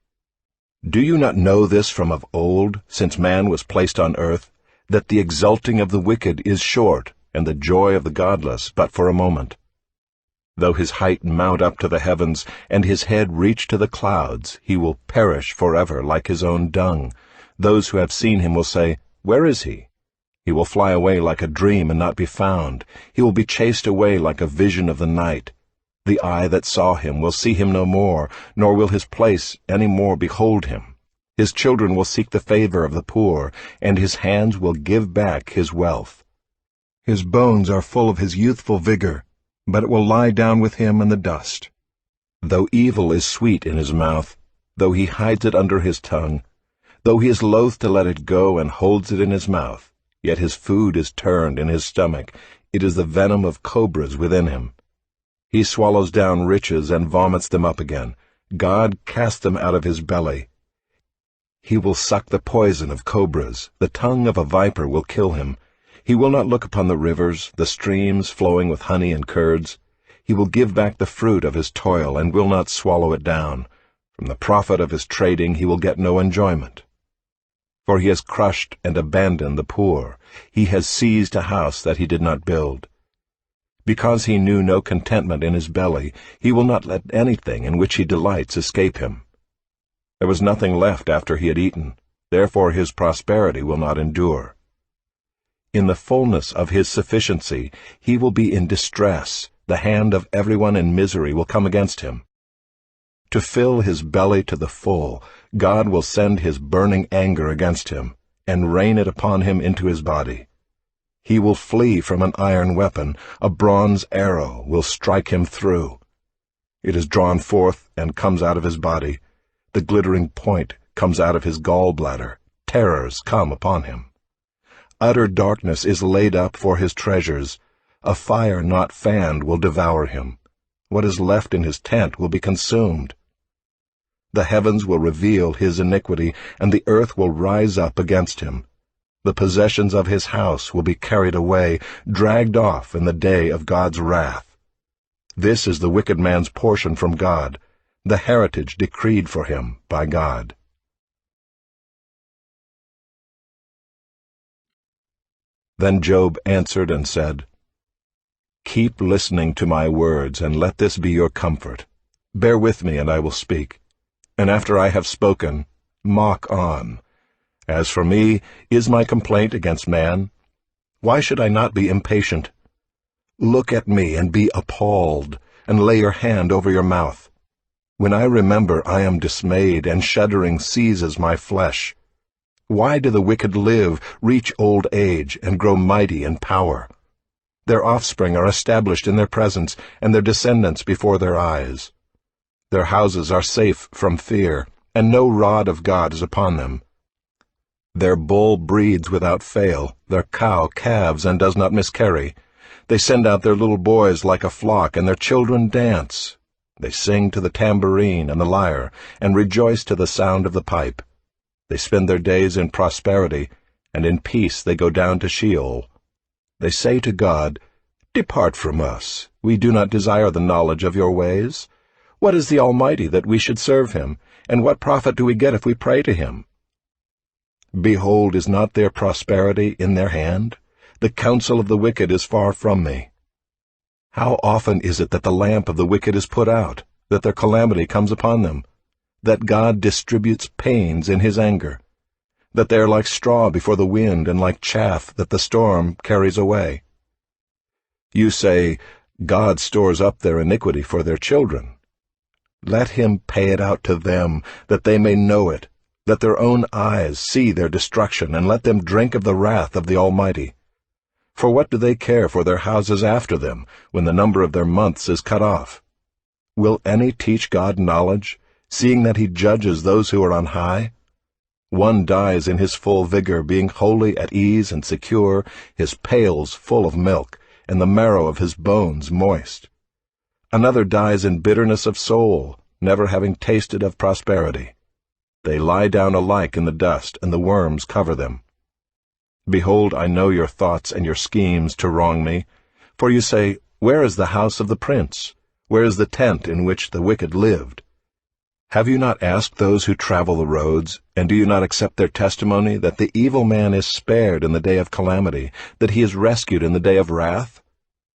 A: Do you not know this from of old, since man was placed on earth, that the exulting of the wicked is short, and the joy of the godless but for a moment. Though his height mount up to the heavens, and his head reach to the clouds, he will perish forever like his own dung. Those who have seen him will say, Where is he? He will fly away like a dream and not be found. He will be chased away like a vision of the night. The eye that saw him will see him no more, nor will his place any more behold him. His children will seek the favor of the poor, and his hands will give back his wealth. His bones are full of his youthful vigor, but it will lie down with him in the dust. Though evil is sweet in his mouth, though he hides it under his tongue, though he is loath to let it go and holds it in his mouth, yet his food is turned in his stomach. It is the venom of cobras within him. He swallows down riches and vomits them up again. God casts them out of his belly. He will suck the poison of cobras. The tongue of a viper will kill him. He will not look upon the rivers, the streams flowing with honey and curds. He will give back the fruit of his toil and will not swallow it down. From the profit of his trading he will get no enjoyment. For he has crushed and abandoned the poor. He has seized a house that he did not build. Because he knew no contentment in his belly, he will not let anything in which he delights escape him. There was nothing left after he had eaten, therefore his prosperity will not endure. In the fullness of his sufficiency he will be in distress. The hand of everyone in misery will come against him. To fill his belly to the full, God will send his burning anger against him, and rain it upon him into his body. He will flee from an iron weapon. A bronze arrow will strike him through. It is drawn forth and comes out of his body. The glittering point comes out of his gallbladder. Terrors come upon him. Utter darkness is laid up for his treasures. A fire not fanned will devour him. What is left in his tent will be consumed. The heavens will reveal his iniquity, and the earth will rise up against him. The possessions of his house will be carried away, dragged off in the day of God's wrath. This is the wicked man's portion from God, the heritage decreed for him by God. Then Job answered and said, Keep listening to my words, and let this be your comfort. Bear with me, and I will speak. And after I have spoken, mock on. As for me, is my complaint against man? Why should I not be impatient? Look at me and be appalled, and lay your hand over your mouth. When I remember, I am dismayed, and shuddering seizes my flesh. Why do the wicked live, reach old age, and grow mighty in power? Their offspring are established in their presence, and their descendants before their eyes. Their houses are safe from fear, and no rod of God is upon them. Their bull breeds without fail, their cow calves and does not miscarry. They send out their little boys like a flock, and their children dance. They sing to the tambourine and the lyre, and rejoice to the sound of the pipe. They spend their days in prosperity, and in peace they go down to Sheol. They say to God, Depart from us. We do not desire the knowledge of your ways. What is the Almighty that we should serve him? And what profit do we get if we pray to him? Behold, is not their prosperity in their hand? The counsel of the wicked is far from me. How often is it that the lamp of the wicked is put out, that their calamity comes upon them, that God distributes pains in his anger, that they are like straw before the wind and like chaff that the storm carries away? You say, God stores up their iniquity for their children. Let him pay it out to them, that they may know it, that their own eyes see their destruction, and let them drink of the wrath of the Almighty. For what do they care for their houses after them, when the number of their months is cut off? Will any teach God knowledge, seeing that he judges those who are on high? One dies in his full vigor, being wholly at ease and secure, his pails full of milk, and the marrow of his bones moist. Another dies in bitterness of soul, never having tasted of prosperity. They lie down alike in the dust, and the worms cover them. Behold, I know your thoughts and your schemes to wrong me. For you say, Where is the house of the prince? Where is the tent in which the wicked lived? Have you not asked those who travel the roads, and do you not accept their testimony, that the evil man is spared in the day of calamity, that he is rescued in the day of wrath?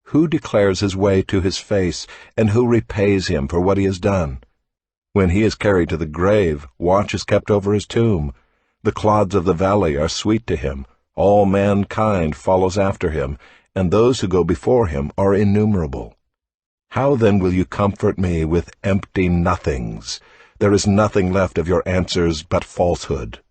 A: Who declares his way to his face, and who repays him for what he has done? When he is carried to the grave, watch is kept over his tomb. The clods of the valley are sweet to him. All mankind follows after him, and those who go before him are innumerable. How then will you comfort me with empty nothings? There is nothing left of your answers but falsehood.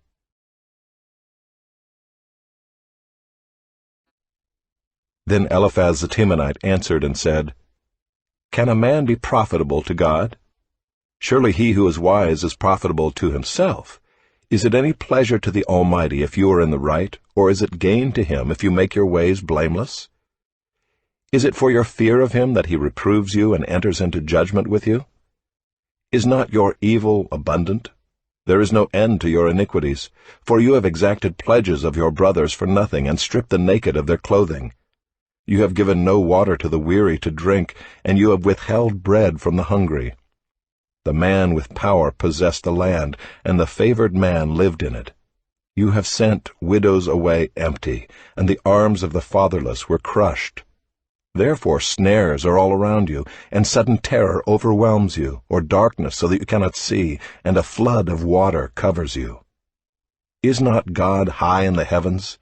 A: Then Eliphaz the Temanite answered and said, Can a man be profitable to God? Surely he who is wise is profitable to himself. Is it any pleasure to the Almighty if you are in the right, or is it gain to him if you make your ways blameless? Is it for your fear of him that he reproves you and enters into judgment with you? Is not your evil abundant? There is no end to your iniquities, for you have exacted pledges of your brothers for nothing, and stripped the naked of their clothing. You have given no water to the weary to drink, and you have withheld bread from the hungry. The man with power possessed the land, and the favored man lived in it. You have sent widows away empty, and the arms of the fatherless were crushed. Therefore snares are all around you, and sudden terror overwhelms you, or darkness so that you cannot see, and a flood of water covers you. Is not God high in the heavens?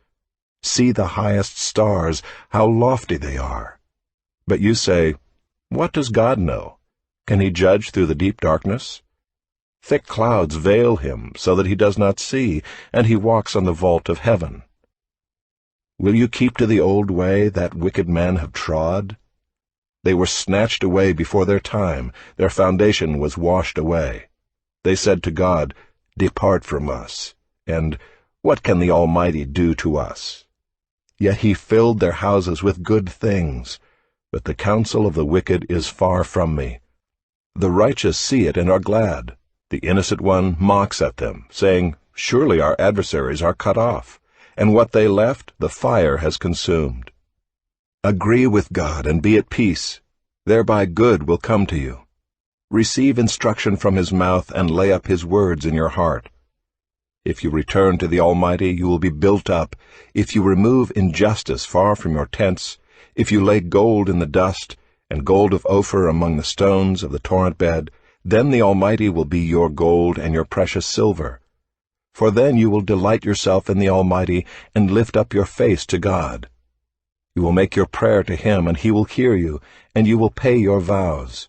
A: See the highest stars, how lofty they are. But you say, What does God know? Can he judge through the deep darkness? Thick clouds veil him, so that he does not see, and he walks on the vault of heaven. Will you keep to the old way that wicked men have trod? They were snatched away before their time, their foundation was washed away. They said to God, Depart from us, and what can the Almighty do to us? Yet he filled their houses with good things, but the counsel of the wicked is far from me. The righteous see it and are glad. The innocent one mocks at them, saying, Surely our adversaries are cut off, and what they left the fire has consumed. Agree with God and be at peace. Thereby good will come to you. Receive instruction from his mouth and lay up his words in your heart. If you return to the Almighty, you will be built up. If you remove injustice far from your tents, if you lay gold in the dust, and gold of Ophir among the stones of the torrent bed, then the Almighty will be your gold and your precious silver. For then you will delight yourself in the Almighty, and lift up your face to God. You will make your prayer to him, and he will hear you, and you will pay your vows.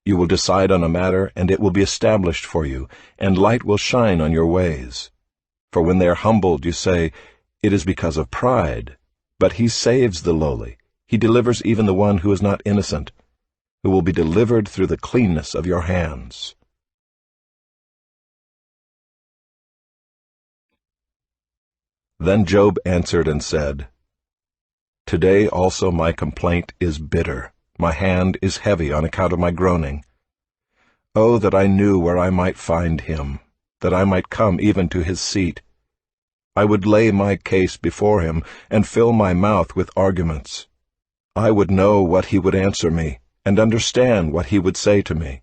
A: You will decide on a matter, and it will be established for you, and light will shine on your ways. For when they are humbled, you say, It is because of pride. But he saves the lowly. He delivers even the one who is not innocent, who will be delivered through the cleanness of your hands. Then Job answered and said, Today also my complaint is bitter. My hand is heavy on account of my groaning. Oh, that I knew where I might find him, that I might come even to his seat. I would lay my case before him, and fill my mouth with arguments. I would know what he would answer me, and understand what he would say to me.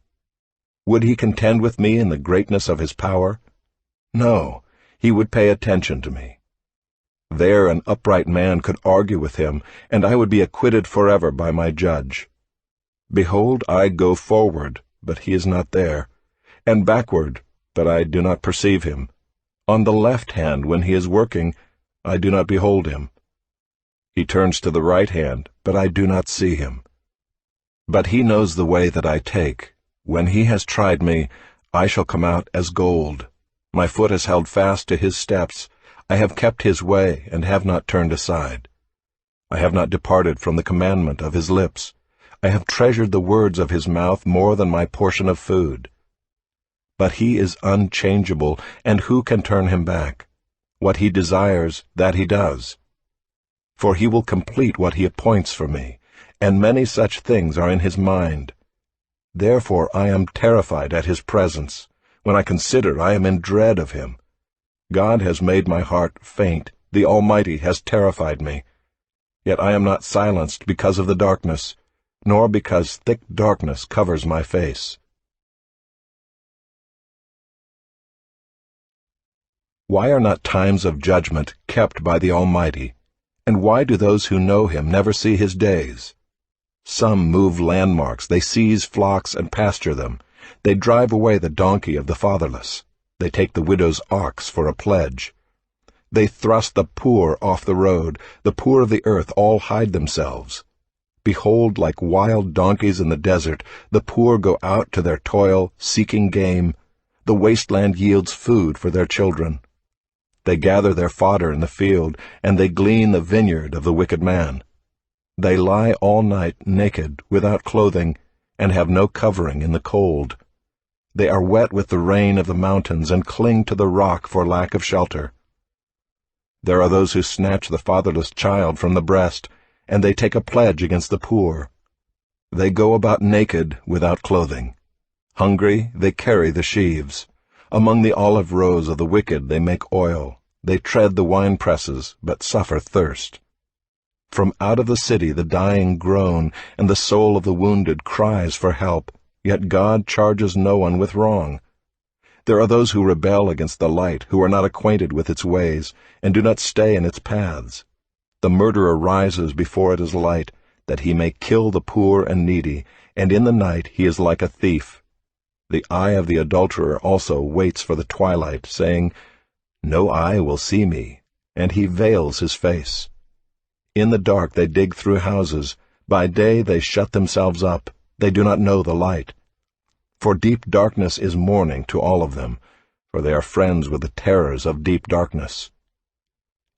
A: Would he contend with me in the greatness of his power? No, he would pay attention to me. There an upright man could argue with him, and I would be acquitted forever by my judge. Behold, I go forward, but he is not there, and backward, but I do not perceive him. On the left hand, when he is working, I do not behold him. He turns to the right hand, but I do not see him. But he knows the way that I take. When he has tried me, I shall come out as gold. My foot has held fast to his steps. I have kept his way, and have not turned aside. I have not departed from the commandment of his lips. I have treasured the words of his mouth more than my portion of food. But he is unchangeable, and who can turn him back? What he desires, that he does. For he will complete what he appoints for me, and many such things are in his mind. Therefore I am terrified at his presence. When I consider, I am in dread of him. God has made my heart faint. The Almighty has terrified me. Yet I am not silenced because of the darkness, nor because thick darkness covers my face. Why are not times of judgment kept by the Almighty? And why do those who know him never see his days? Some move landmarks, they seize flocks and pasture them. They drive away the donkey of the fatherless. They take the widow's ox for a pledge. They thrust the poor off the road. The poor of the earth all hide themselves. Behold, like wild donkeys in the desert, the poor go out to their toil, seeking game. The wasteland yields food for their children. They gather their fodder in the field, and they glean the vineyard of the wicked man. They lie all night naked, without clothing, and have no covering in the cold. They are wet with the rain of the mountains, and cling to the rock for lack of shelter. There are those who snatch the fatherless child from the breast, and they take a pledge against the poor. They go about naked, without clothing. Hungry, they carry the sheaves. Among the olive rows of the wicked they make oil. They tread the winepresses, but suffer thirst. From out of the city the dying groan, and the soul of the wounded cries for help, yet God charges no one with wrong. There are those who rebel against the light, who are not acquainted with its ways, and do not stay in its paths. The murderer rises before it is light, that he may kill the poor and needy, and in the night he is like a thief. The eye of the adulterer also waits for the twilight, saying, No eye will see me, and he veils his face. In the dark they dig through houses. By day they shut themselves up. They do not know the light. For deep darkness is morning to all of them, for they are friends with the terrors of deep darkness.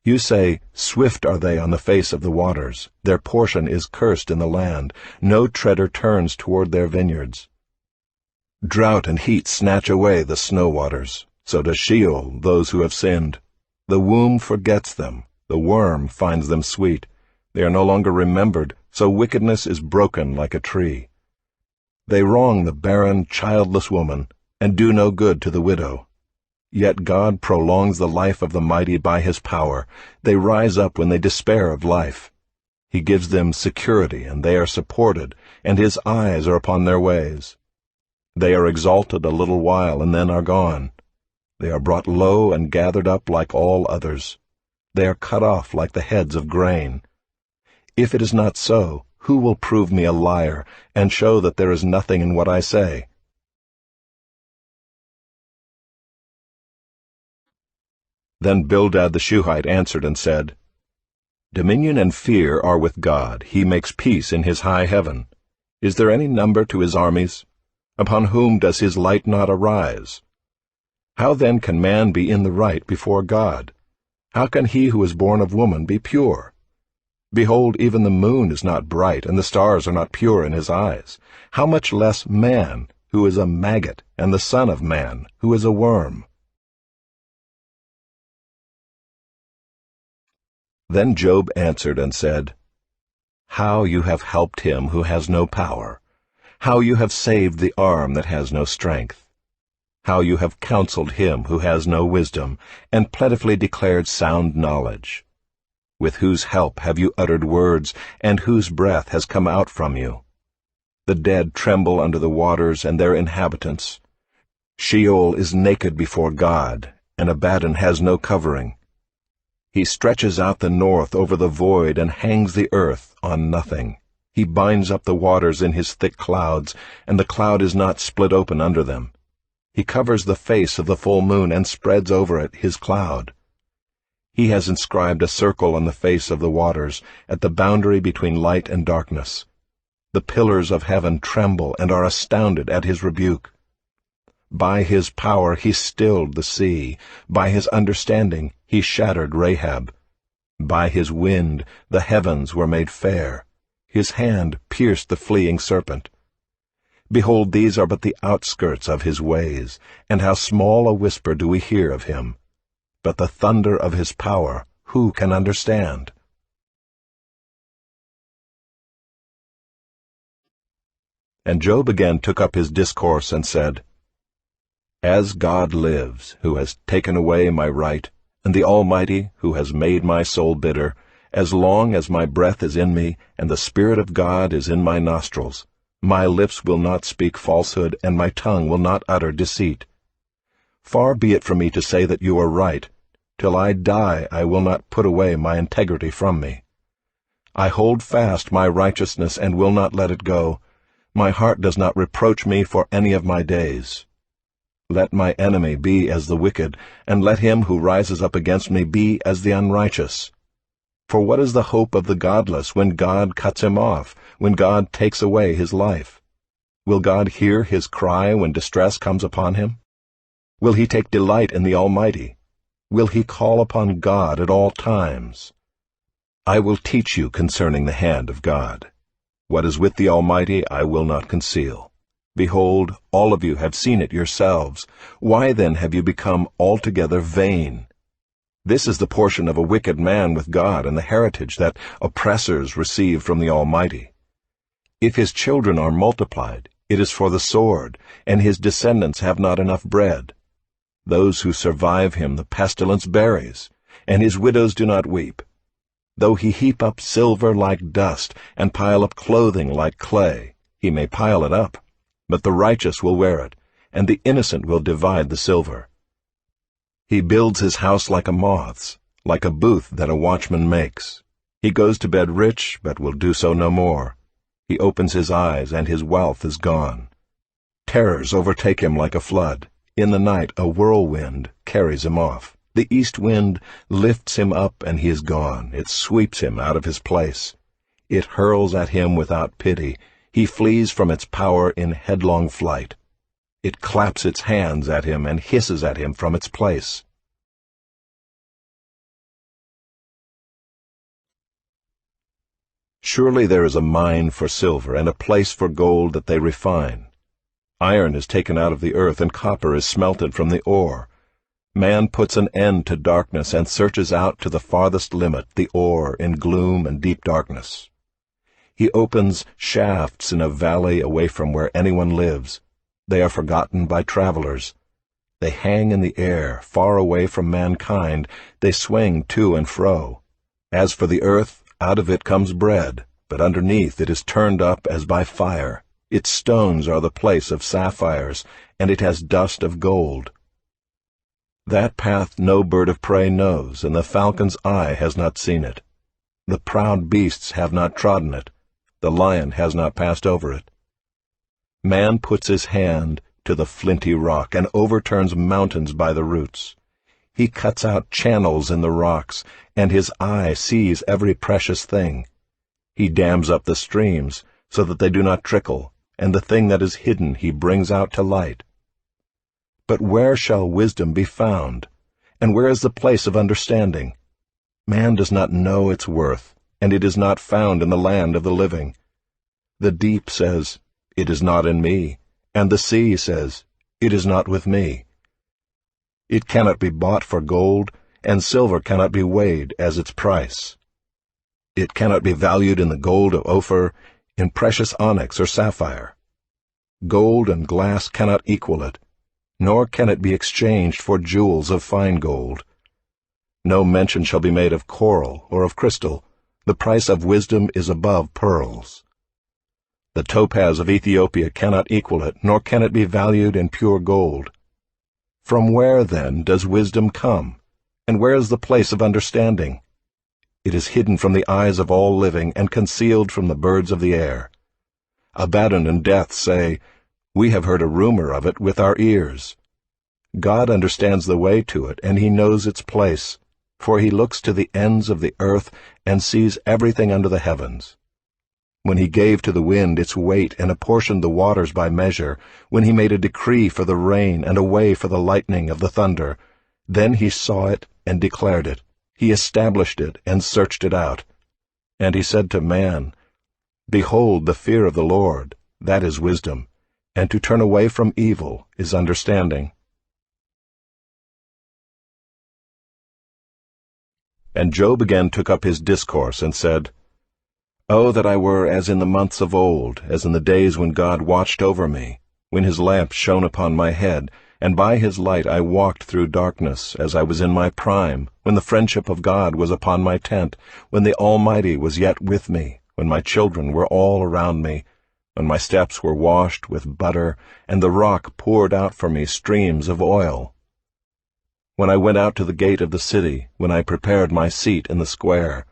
A: You say, Swift are they on the face of the waters. Their portion is cursed in the land. No treader turns toward their vineyards. Drought and heat snatch away the snow waters. So does Sheol those who have sinned. The womb forgets them. The worm finds them sweet. They are no longer remembered, so wickedness is broken like a tree. They wrong the barren, childless woman, and do no good to the widow. Yet God prolongs the life of the mighty by his power. They rise up when they despair of life. He gives them security, and they are supported, and his eyes are upon their ways. They are exalted a little while, and then are gone. They are brought low and gathered up like all others. They are cut off like the heads of grain. If it is not so, who will prove me a liar, and show that there is nothing in what I say? Then Bildad the Shuhite answered and said, Dominion and fear are with God. He makes peace in his high heaven. Is there any number to his armies? Upon whom does his light not arise? How then can man be in the right before God? How can he who is born of woman be pure? Behold, even the moon is not bright, and the stars are not pure in his eyes. How much less man, who is a maggot, and the son of man, who is a worm? Then Job answered and said, How you have helped him who has no power! How you have saved the arm that has no strength! How you have counseled him who has no wisdom, and plentifully declared sound knowledge! With whose help have you uttered words, and whose breath has come out from you? The dead tremble under the waters and their inhabitants. Sheol is naked before God, and Abaddon has no covering. He stretches out the north over the void and hangs the earth on nothing. He binds up the waters in his thick clouds, and the cloud is not split open under them. He covers the face of the full moon and spreads over it his cloud. He has inscribed a circle on the face of the waters, at the boundary between light and darkness. The pillars of heaven tremble and are astounded at his rebuke. By his power he stilled the sea. By his understanding he shattered Rahab. By his wind the heavens were made fair. His hand pierced the fleeing serpent. Behold, these are but the outskirts of his ways, and how small a whisper do we hear of him. But the thunder of his power, who can understand? And Job again took up his discourse and said, As God lives, who has taken away my right, and the Almighty, who has made my soul bitter, as long as my breath is in me, and the Spirit of God is in my nostrils, my lips will not speak falsehood, and my tongue will not utter deceit. Far be it from me to say that you are right, till I die I will not put away my integrity from me. I hold fast my righteousness and will not let it go. My heart does not reproach me for any of my days. Let my enemy be as the wicked, and let him who rises up against me be as the unrighteous. For what is the hope of the godless when God cuts him off, when God takes away his life? Will God hear his cry when distress comes upon him? Will he take delight in the Almighty? Will he call upon God at all times? I will teach you concerning the hand of God. What is with the Almighty I will not conceal. Behold, all of you have seen it yourselves. Why then have you become altogether vain? This is the portion of a wicked man with God, and the heritage that oppressors receive from the Almighty. If his children are multiplied, it is for the sword, and his descendants have not enough bread. Those who survive him the pestilence buries, and his widows do not weep. Though he heap up silver like dust, and pile up clothing like clay, he may pile it up, but the righteous will wear it, and the innocent will divide the silver. He builds his house like a moth's, like a booth that a watchman makes. He goes to bed rich, but will do so no more. He opens his eyes, and his wealth is gone. Terrors overtake him like a flood. In the night a whirlwind carries him off. The east wind lifts him up, and he is gone. It sweeps him out of his place. It hurls at him without pity. He flees from its power in headlong flight. It claps its hands at him and hisses at him from its place. Surely there is a mine for silver and a place for gold that they refine. Iron is taken out of the earth, and copper is smelted from the ore. Man puts an end to darkness and searches out to the farthest limit the ore in gloom and deep darkness. He opens shafts in a valley away from where anyone lives. They are forgotten by travelers. They hang in the air, far away from mankind. They swing to and fro. As for the earth, out of it comes bread, but underneath it is turned up as by fire. Its stones are the place of sapphires, and it has dust of gold. That path no bird of prey knows, and the falcon's eye has not seen it. The proud beasts have not trodden it. The lion has not passed over it. Man puts his hand to the flinty rock, and overturns mountains by the roots. He cuts out channels in the rocks, and his eye sees every precious thing. He dams up the streams, so that they do not trickle, and the thing that is hidden he brings out to light. But where shall wisdom be found? And where is the place of understanding? Man does not know its worth, and it is not found in the land of the living. The deep says, "It is not in me," and the sea says, "It is not with me." It cannot be bought for gold, and silver cannot be weighed as its price. It cannot be valued in the gold of Ophir, in precious onyx or sapphire. Gold and glass cannot equal it, nor can it be exchanged for jewels of fine gold. No mention shall be made of coral or of crystal. The price of wisdom is above pearls. The topaz of Ethiopia cannot equal it, nor can it be valued in pure gold. From where, then, does wisdom come? And where is the place of understanding? It is hidden from the eyes of all living, and concealed from the birds of the air. Abaddon and Death say, "We have heard a rumor of it with our ears." God understands the way to it, and he knows its place, for he looks to the ends of the earth and sees everything under the heavens. When he gave to the wind its weight and apportioned the waters by measure, when he made a decree for the rain and a way for the lightning of the thunder, then he saw it and declared it. He established it and searched it out. And he said to man, "Behold, the fear of the Lord, that is wisdom, and to turn away from evil is understanding." And Job again took up his discourse and said, "Oh, that I were as in the months of old, as in the days when God watched over me, when his lamp shone upon my head, and by his light I walked through darkness, as I was in my prime, when the friendship of God was upon my tent, when the Almighty was yet with me, when my children were all around me, when my steps were washed with butter, and the rock poured out for me streams of oil. when I went out to the gate of the city, when I prepared my seat in the square.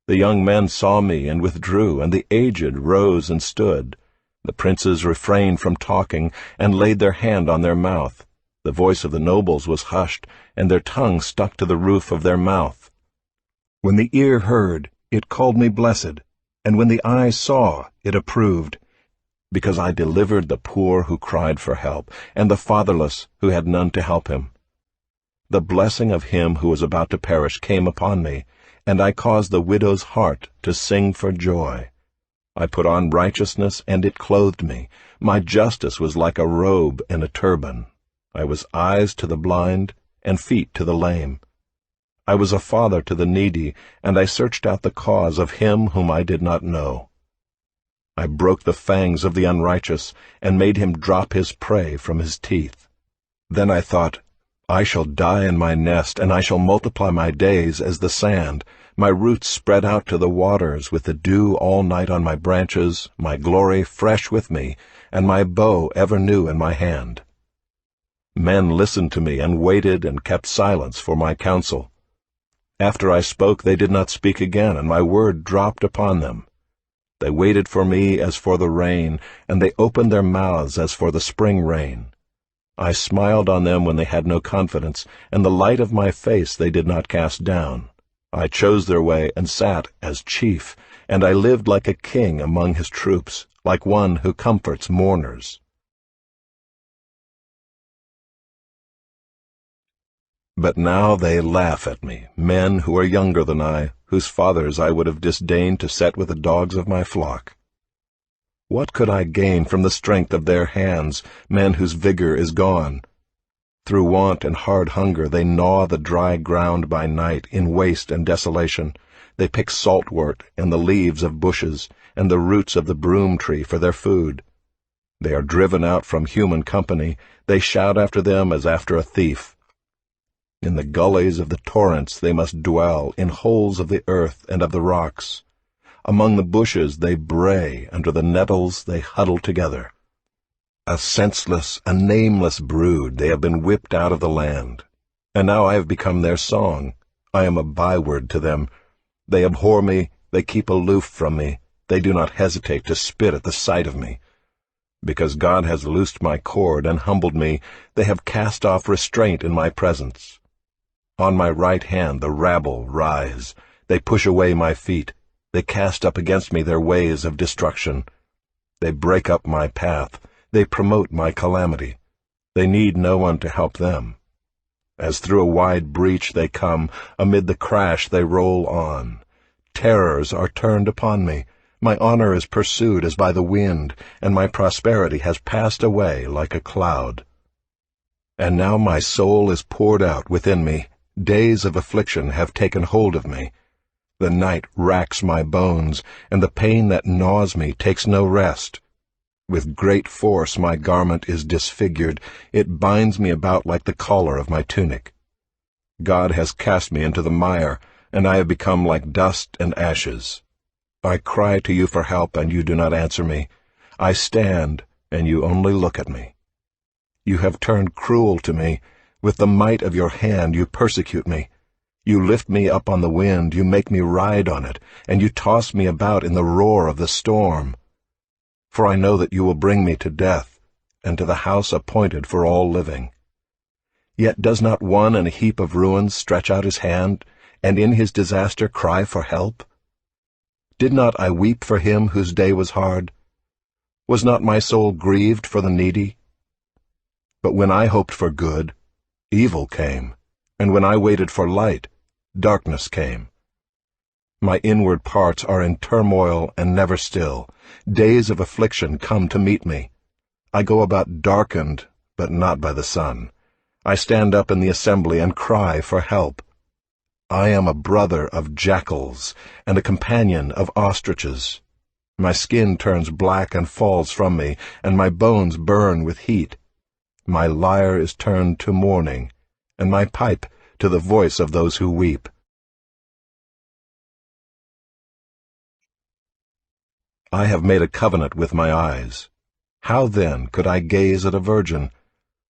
A: The young men saw me and withdrew, and the aged rose and stood. The princes refrained from talking, and laid their hand on their mouth. The voice of the nobles was hushed, and their tongue stuck to the roof of their mouth. When the ear heard, it called me blessed, and when the eye saw, it approved, because I delivered the poor who cried for help, and the fatherless who had none to help him. The blessing of him who was about to perish came upon me, and I caused the widow's heart to sing for joy. I put on righteousness, and it clothed me. My justice was like a robe and a turban. I was eyes to the blind, and feet to the lame. I was a father to the needy, and I searched out the cause of him whom I did not know. I broke the fangs of the unrighteous, and made him drop his prey from his teeth. Then I thought, I shall die in my nest, and I shall multiply my days as the sand, my roots spread out to the waters, with the dew all night on my branches, my glory fresh with me, and my bow ever new in my hand. Men listened to me and waited and kept silence for my counsel. After I spoke, they did not speak again, and my word dropped upon them. They waited for me as for the rain, and they opened their mouths as for the spring rain. I smiled on them when they had no confidence, and the light of my face they did not cast down. I chose their way and sat as chief, and I lived like a king among his troops, like one who comforts mourners. But now they laugh at me, men who are younger than I, whose fathers I would have disdained to set with the dogs of my flock. What could I gain from the strength of their hands, men whose vigor is gone? Through want and hard hunger they gnaw the dry ground by night in waste and desolation. They pick saltwort and the leaves of bushes and the roots of the broom tree for their food. They are driven out from human company. They shout after them as after a thief. In the gullies of the torrents they must dwell, in holes of the earth and of the rocks. Among the bushes they bray, under the nettles they huddle together. A senseless, a nameless brood, they have been whipped out of the land. And now I have become their song. I am a byword to them. They abhor me, they keep aloof from me. They do not hesitate to spit at the sight of me. Because God has loosed my cord and humbled me, they have cast off restraint in my presence. On my right hand the rabble rise. They push away my feet. They cast up against me their ways of destruction. They break up my path. They promote my calamity. They need no one to help them. As through a wide breach they come, amid the crash they roll on. Terrors are turned upon me. My honor is pursued as by the wind, and my prosperity has passed away like a cloud. And now my soul is poured out within me. Days of affliction have taken hold of me. The night racks my bones, and the pain that gnaws me takes no rest. With great force my garment is disfigured. It binds me about like the collar of my tunic. God has cast me into the mire, and I have become like dust and ashes. I cry to you for help, and you do not answer me. I stand, and you only look at me. You have turned cruel to me. With the might of your hand you persecute me. You lift me up on the wind, you make me ride on it, and you toss me about in the roar of the storm. For I know that you will bring me to death, and to the house appointed for all living. Yet does not one in a heap of ruins stretch out his hand, and in his disaster cry for help? Did not I weep for him whose day was hard? Was not my soul grieved for the needy? But when I hoped for good, evil came, and when I waited for light, darkness came. My inward parts are in turmoil and never still. Days of affliction come to meet me. I go about darkened, but not by the sun. I stand up in the assembly and cry for help. I am a brother of jackals and a companion of ostriches. My skin turns black and falls from me, and my bones burn with heat. My lyre is turned to mourning, and my pipe to the voice of those who weep. I have made a covenant with my eyes. How then could I gaze at a virgin?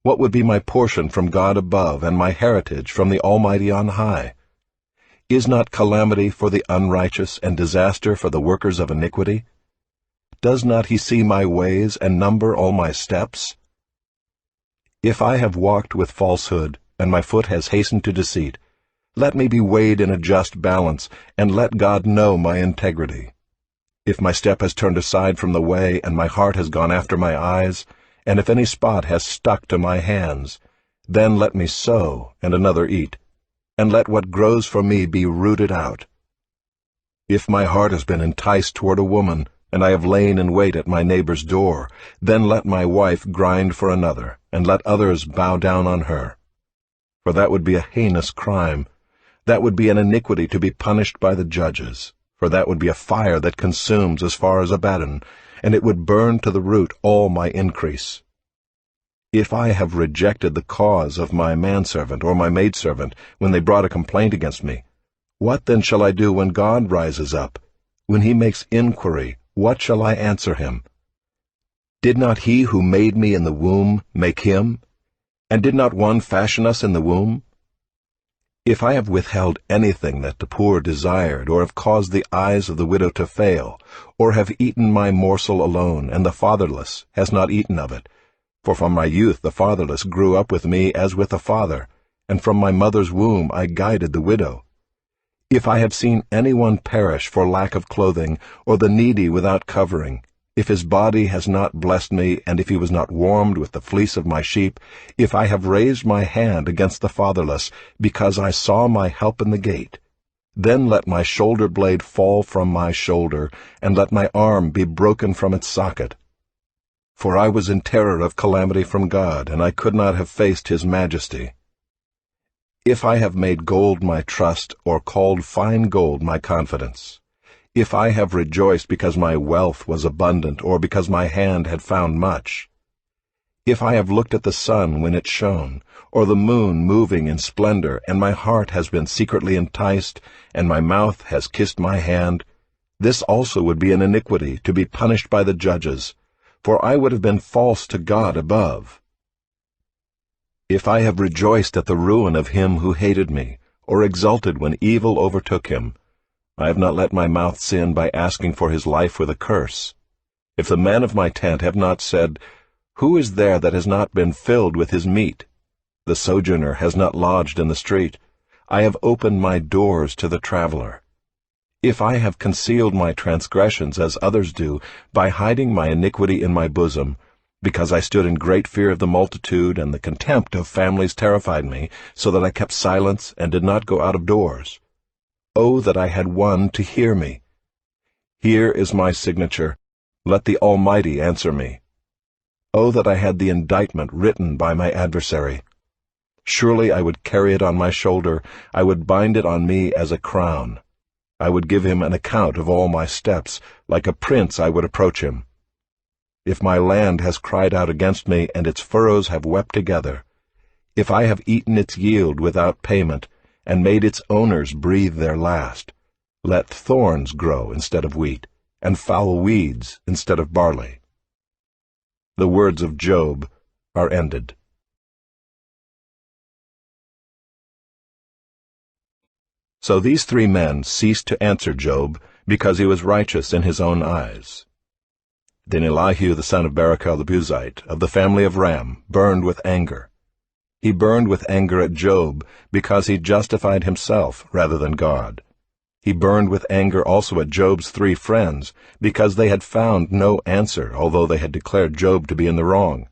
A: What would be my portion from God above, and my heritage from the Almighty on high? Is not calamity for the unrighteous and disaster for the workers of iniquity? Does not he see my ways and number all my steps? If I have walked with falsehood, and my foot has hastened to deceit, let me be weighed in a just balance, and let God know my integrity. If my step has turned aside from the way, and my heart has gone after my eyes, and if any spot has stuck to my hands, then let me sow, and another eat, and let what grows for me be rooted out. If my heart has been enticed toward a woman, and I have lain in wait at my neighbor's door, then let my wife grind for another, and let others bow down on her. For that would be a heinous crime. That would be an iniquity to be punished by the judges. For that would be a fire that consumes as far as Abaddon, and it would burn to the root all my increase. If I have rejected the cause of my manservant or my maidservant when they brought a complaint against me, what then shall I do when God rises up? When he makes inquiry, what shall I answer him? Did not he who made me in the womb make him? And did not one fashion us in the womb? If I have withheld anything that the poor desired, or have caused the eyes of the widow to fail, or have eaten my morsel alone, and the fatherless has not eaten of it, for from my youth the fatherless grew up with me as with a father, and from my mother's womb I guided the widow. If I have seen anyone perish for lack of clothing, or the needy without covering, if his body has not blessed me, and if he was not warmed with the fleece of my sheep, if I have raised my hand against the fatherless, because I saw my help in the gate, then let my shoulder blade fall from my shoulder, and let my arm be broken from its socket. For I was in terror of calamity from God, and I could not have faced his majesty. If I have made gold my trust, or called fine gold my confidence, if I have rejoiced because my wealth was abundant, or because my hand had found much, if I have looked at the sun when it shone, or the moon moving in splendor, and my heart has been secretly enticed, and my mouth has kissed my hand, this also would be an iniquity to be punished by the judges, for I would have been false to God above. If I have rejoiced at the ruin of him who hated me, or exulted when evil overtook him, I have not let my mouth sin by asking for his life with a curse. If the men of my tent have not said, Who is there that has not been filled with his meat? The sojourner has not lodged in the street. I have opened my doors to the traveler. If I have concealed my transgressions as others do, by hiding my iniquity in my bosom, because I stood in great fear of the multitude, and the contempt of families terrified me, so that I kept silence and did not go out of doors. Oh, that I had one to hear me! Here is my signature. Let the Almighty answer me. Oh, that I had the indictment written by my adversary! Surely I would carry it on my shoulder, I would bind it on me as a crown. I would give him an account of all my steps, like a prince I would approach him. If my land has cried out against me, and its furrows have wept together, if I have eaten its yield without payment, and made its owners breathe their last, let thorns grow instead of wheat, and foul weeds instead of barley. The words of Job are ended. So these three men ceased to answer Job, because he was righteous in his own eyes. Then Elihu the son of Barachel the Buzite, of the family of Ram, burned with anger. He burned with anger at Job, because he justified himself rather than God. He burned with anger also at Job's 3 friends, because they had found no answer, although they had declared Job to be in the wrong.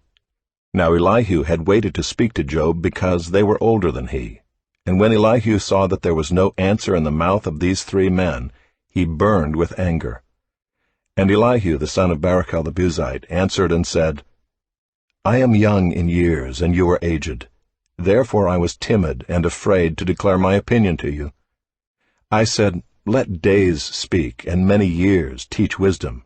A: Now Elihu had waited to speak to Job, because they were older than he. And when Elihu saw that there was no answer in the mouth of these 3 men, he burned with anger. And Elihu the son of Barachel the Buzite answered and said, I am young in years, and you are aged. Therefore I was timid and afraid to declare my opinion to you. I said, Let days speak, and many years teach wisdom.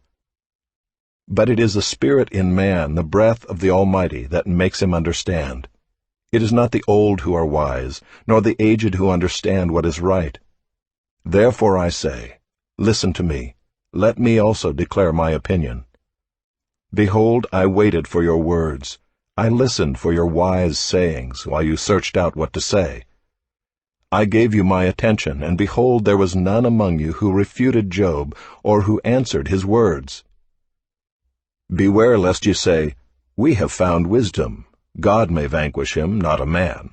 A: But it is the spirit in man, the breath of the Almighty, that makes him understand. It is not the old who are wise, nor the aged who understand what is right. Therefore I say, Listen to me, let me also declare my opinion. Behold, I waited for your words. I listened for your wise sayings while you searched out what to say. I gave you my attention, and behold, there was none among you who refuted Job or who answered his words. Beware lest you say, We have found wisdom. God may vanquish him, not a man.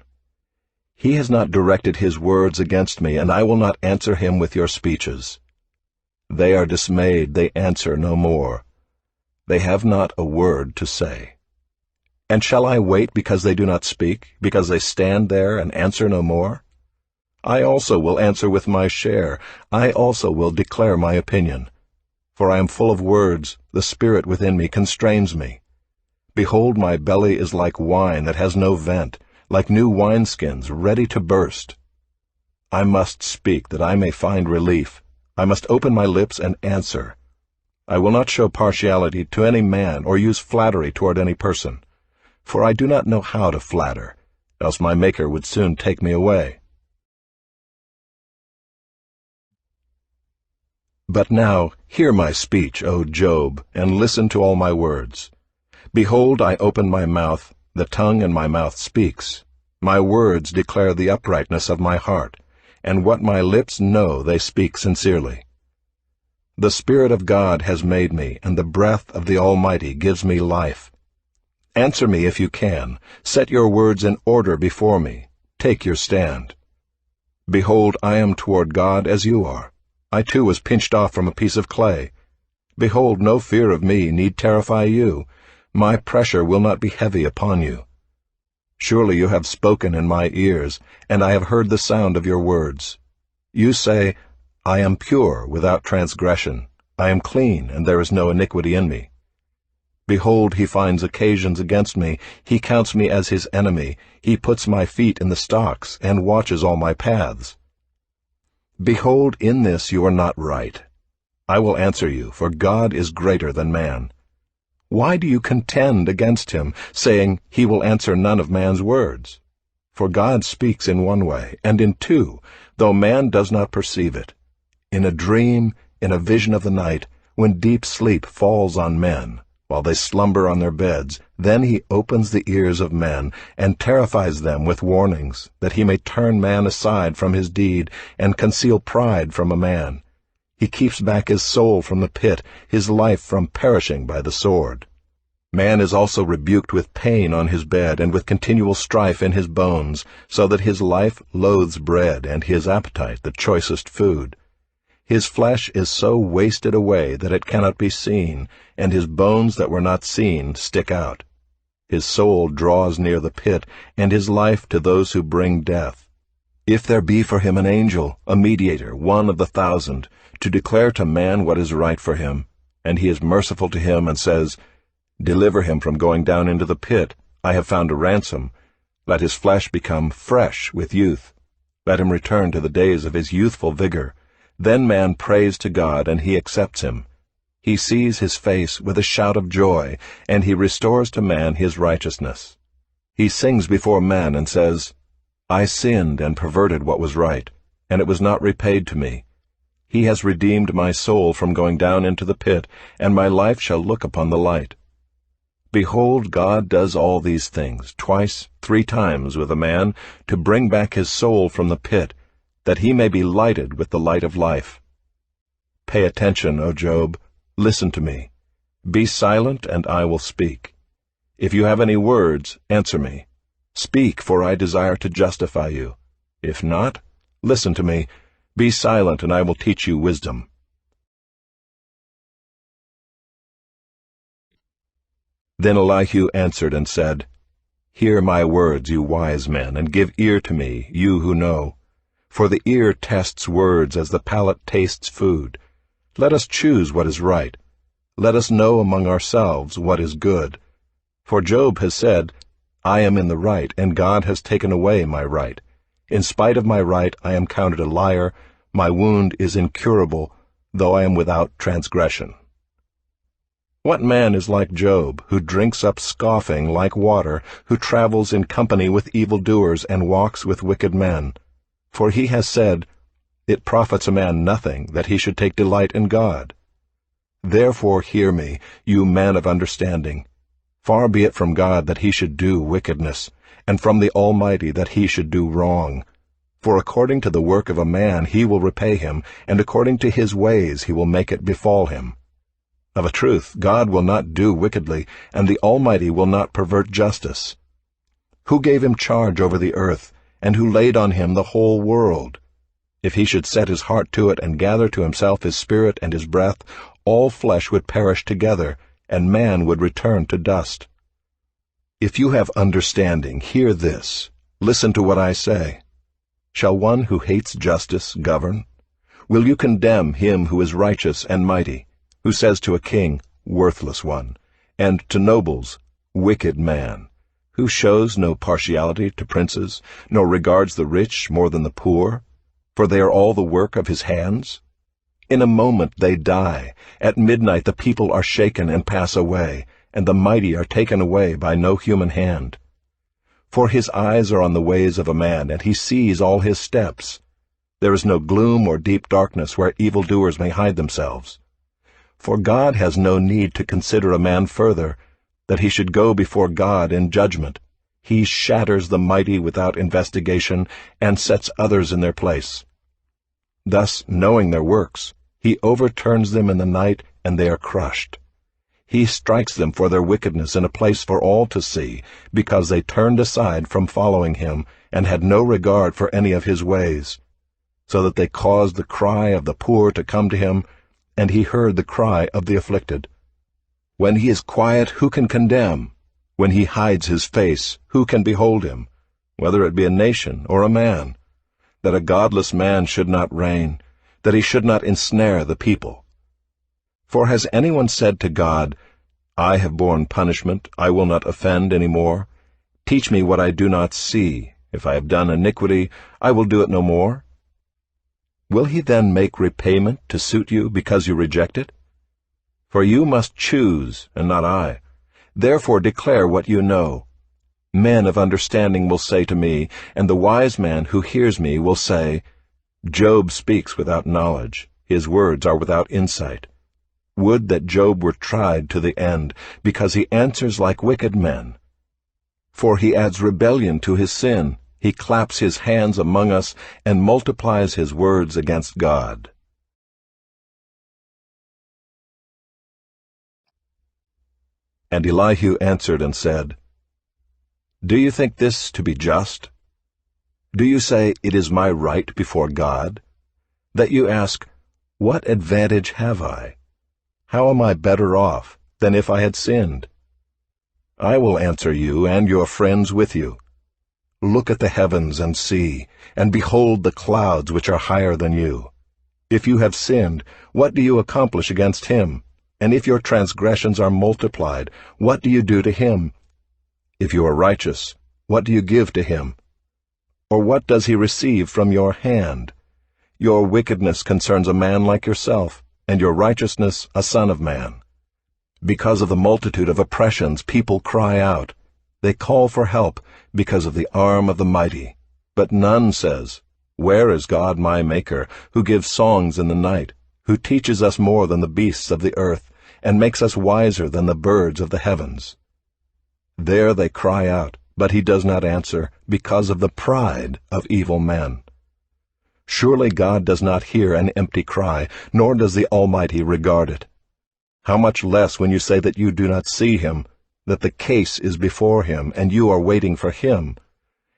A: He has not directed his words against me, and I will not answer him with your speeches. They are dismayed, they answer no more. They have not a word to say. And shall I wait because they do not speak, because they stand there and answer no more? I also will answer with my share. I also will declare my opinion. For I am full of words, the spirit within me constrains me. Behold, my belly is like wine that has no vent, like new wineskins ready to burst. I must speak that I may find relief. I must open my lips and answer. I will not show partiality to any man or use flattery toward any person. For I do not know how to flatter, else my Maker would soon take me away. But now hear my speech, O Job, and listen to all my words. Behold, I open my mouth, the tongue in my mouth speaks. My words declare the uprightness of my heart, and what my lips know they speak sincerely. The Spirit of God has made me, and the breath of the Almighty gives me life. Answer me if you can. Set your words in order before me. Take your stand. Behold, I am toward God as you are. I too was pinched off from a piece of clay. Behold, no fear of me need terrify you. My pressure will not be heavy upon you. Surely you have spoken in my ears, and I have heard the sound of your words. You say, I am pure, without transgression. I am clean, and there is no iniquity in me. Behold, he finds occasions against me. He counts me as his enemy. He puts my feet in the stocks, and watches all my paths. Behold, in this you are not right. I will answer you, for God is greater than man. Why do you contend against him, saying, He will answer none of man's words? For God speaks in one way, and in two, though man does not perceive it. In a dream, in a vision of the night, when deep sleep falls on men, while they slumber on their beds, then he opens the ears of men, and terrifies them with warnings, that he may turn man aside from his deed, and conceal pride from a man. He keeps back his soul from the pit, his life from perishing by the sword. Man is also rebuked with pain on his bed, and with continual strife in his bones, so that his life loathes bread, and his appetite the choicest food. His flesh is so wasted away that it cannot be seen, and his bones that were not seen stick out. His soul draws near the pit, and his life to those who bring death. If there be for him an angel, a mediator, one of the 1,000, to declare to man what is right for him, and he is merciful to him and says, Deliver him from going down into the pit. I have found a ransom. Let his flesh become fresh with youth. Let him return to the days of his youthful vigor. Then man prays to God, and he accepts him. He sees his face with a shout of joy, and he restores to man his righteousness. He sings before man and says, I sinned and perverted what was right, and it was not repaid to me. He has redeemed my soul from going down into the pit, and my life shall look upon the light. Behold, God does all these things, twice, 3 times with a man, to bring back his soul from the pit, that he may be lighted with the light of life. Pay attention, O Job. Listen to me. Be silent, and I will speak. If you have any words, answer me. Speak, for I desire to justify you. If not, listen to me. Be silent, and I will teach you wisdom. Then Elihu answered and said, Hear my words, you wise men, and give ear to me, you who know. For the ear tests words as the palate tastes food. Let us choose what is right. Let us know among ourselves what is good. For Job has said, I am in the right, and God has taken away my right. In spite of my right I am counted a liar. My wound is incurable, though I am without transgression. What man is like Job, who drinks up scoffing like water, who travels in company with evildoers and walks with wicked men? For he has said, It profits a man nothing that he should take delight in God. Therefore hear me, you men of understanding. Far be it from God that he should do wickedness, and from the Almighty that he should do wrong. For according to the work of a man he will repay him, and according to his ways he will make it befall him. Of a truth, God will not do wickedly, and the Almighty will not pervert justice. Who gave him charge over the earth, and who laid on him the whole world? If he should set his heart to it and gather to himself his spirit and his breath, all flesh would perish together, and man would return to dust. If you have understanding, hear this. Listen to what I say. Shall one who hates justice govern? Will you condemn him who is righteous and mighty, who says to a king, worthless one, and to nobles, wicked man, who shows no partiality to princes, nor regards the rich more than the poor, for they are all the work of his hands? In a moment they die. At midnight the people are shaken and pass away, and the mighty are taken away by no human hand. For his eyes are on the ways of a man, and he sees all his steps. There is no gloom or deep darkness where evildoers may hide themselves. For God has no need to consider a man further, that he should go before God in judgment. He shatters the mighty without investigation, and sets others in their place. Thus, knowing their works, he overturns them in the night, and they are crushed. He strikes them for their wickedness in a place for all to see, because they turned aside from following him, and had no regard for any of his ways, so that they caused the cry of the poor to come to him, and he heard the cry of the afflicted. When he is quiet, who can condemn? When he hides his face, who can behold him? Whether it be a nation or a man, that a godless man should not reign, that he should not ensnare the people. For has anyone said to God, I have borne punishment, I will not offend any more? Teach me what I do not see. If I have done iniquity, I will do it no more. Will he then make repayment to suit you because you reject it? For you must choose, and not I. Therefore declare what you know. Men of understanding will say to me, and the wise man who hears me will say, Job speaks without knowledge, his words are without insight. Would that Job were tried to the end, because he answers like wicked men. For he adds rebellion to his sin. He claps his hands among us, and multiplies his words against God. And Elihu answered and said, Do you think this to be just? Do you say, It is my right before God? That you ask, What advantage have I? How am I better off than if I had sinned? I will answer you and your friends with you. Look at the heavens and see, and behold the clouds which are higher than you. If you have sinned, what do you accomplish against him? And if your transgressions are multiplied, what do you do to him? If you are righteous, what do you give to him? Or what does he receive from your hand? Your wickedness concerns a man like yourself, and your righteousness a son of man. Because of the multitude of oppressions people cry out. They call for help because of the arm of the mighty. But none says, Where is God my Maker, who gives songs in the night, who teaches us more than the beasts of the earth, and makes us wiser than the birds of the heavens? There they cry out, but he does not answer, because of the pride of evil men. Surely God does not hear an empty cry, nor does the Almighty regard it. How much less when you say that you do not see him, that the case is before him, and you are waiting for him.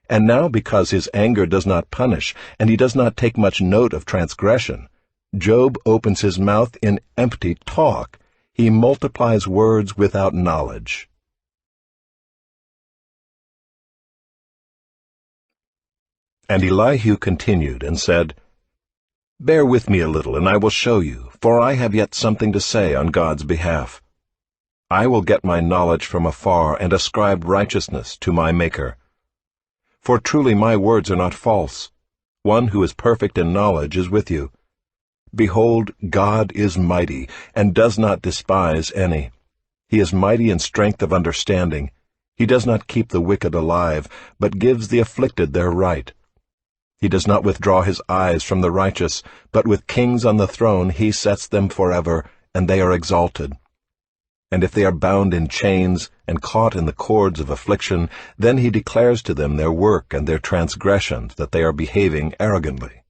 A: And now because his anger does not punish, and he does not take much note of transgression, Job opens his mouth in empty talk. He multiplies words without knowledge. And Elihu continued and said, Bear with me a little, and I will show you, for I have yet something to say on God's behalf. I will get my knowledge from afar, and ascribe righteousness to my Maker. For truly my words are not false. One who is perfect in knowledge is with you. Behold, God is mighty, and does not despise any. He is mighty in strength of understanding. He does not keep the wicked alive, but gives the afflicted their right. He does not withdraw his eyes from the righteous, but with kings on the throne he sets them forever, and they are exalted. And if they are bound in chains, and caught in the cords of affliction, then he declares to them their work and their transgressions, that they are behaving arrogantly.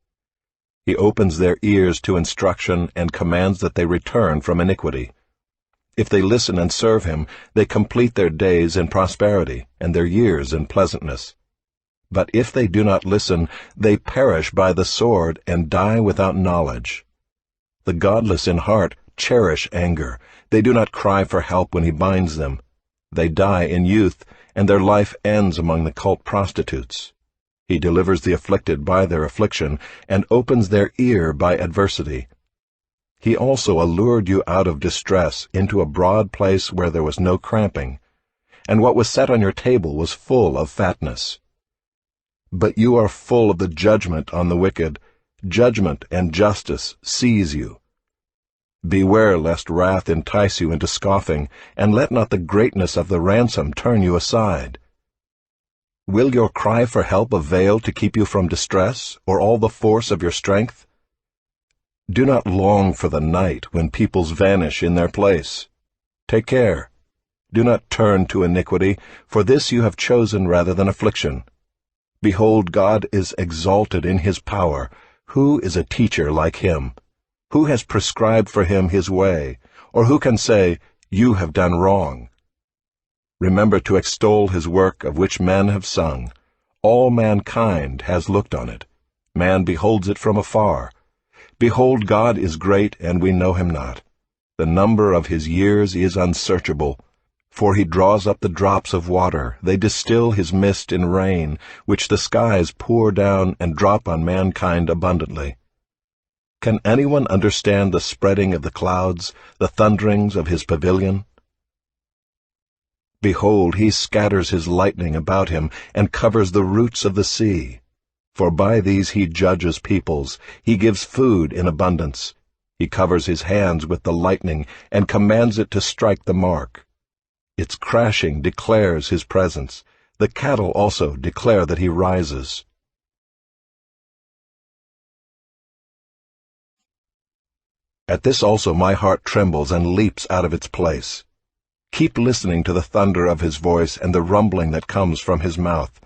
A: He opens their ears to instruction and commands that they return from iniquity. If they listen and serve him, they complete their days in prosperity and their years in pleasantness. But if they do not listen, they perish by the sword and die without knowledge. The godless in heart cherish anger. They do not cry for help when he binds them. They die in youth, and their life ends among the cult prostitutes. He delivers the afflicted by their affliction, and opens their ear by adversity. He also allured you out of distress into a broad place where there was no cramping, and what was set on your table was full of fatness. But you are full of the judgment on the wicked. Judgment and justice seize you. Beware lest wrath entice you into scoffing, and let not the greatness of the ransom turn you aside. Will your cry for help avail to keep you from distress, or all the force of your strength? Do not long for the night when peoples vanish in their place. Take care. Do not turn to iniquity, for this you have chosen rather than affliction. Behold, God is exalted in his power. Who is a teacher like him? Who has prescribed for him his way? Or who can say, you have done wrong? Remember to extol his work of which men have sung. All mankind has looked on it. Man beholds it from afar. Behold, God is great, and we know him not. The number of his years is unsearchable. For he draws up the drops of water, they distill his mist in rain, which the skies pour down and drop on mankind abundantly. Can anyone understand the spreading of the clouds, the thunderings of his pavilion? Behold, he scatters his lightning about him, and covers the roots of the sea. For by these he judges peoples, he gives food in abundance. He covers his hands with the lightning, and commands it to strike the mark. Its crashing declares his presence. The cattle also declare that he rises. At this also my heart trembles and leaps out of its place. Keep listening to the thunder of his voice and the rumbling that comes from his mouth.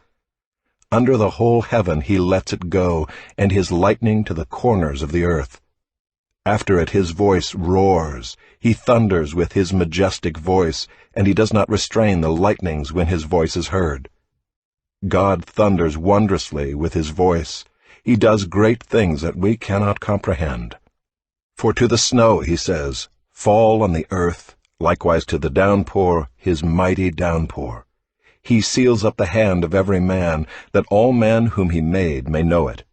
A: Under the whole heaven he lets it go, and his lightning to the corners of the earth. After it his voice roars. He thunders with his majestic voice, and he does not restrain the lightnings when his voice is heard. God thunders wondrously with his voice. He does great things that we cannot comprehend. For to the snow, he says, fall on the earth, likewise to the downpour, his mighty downpour. He seals up the hand of every man, that all men whom he made may know it.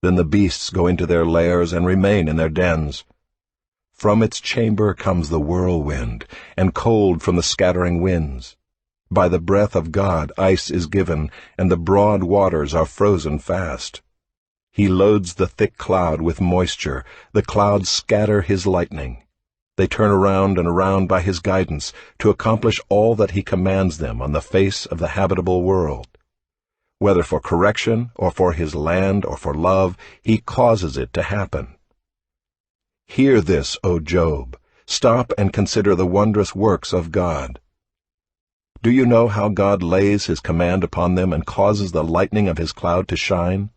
A: Then the beasts go into their lairs and remain in their dens. From its chamber comes the whirlwind, and cold from the scattering winds. By the breath of God ice is given, and the broad waters are frozen fast. He loads the thick cloud with moisture. The clouds scatter his lightning. They turn around and around by his guidance, to accomplish all that he commands them on the face of the habitable world. Whether for correction, or for his land, or for love, he causes it to happen. Hear this, O Job. Stop and consider the wondrous works of God. Do you know how God lays his command upon them and causes the lightning of his cloud to shine?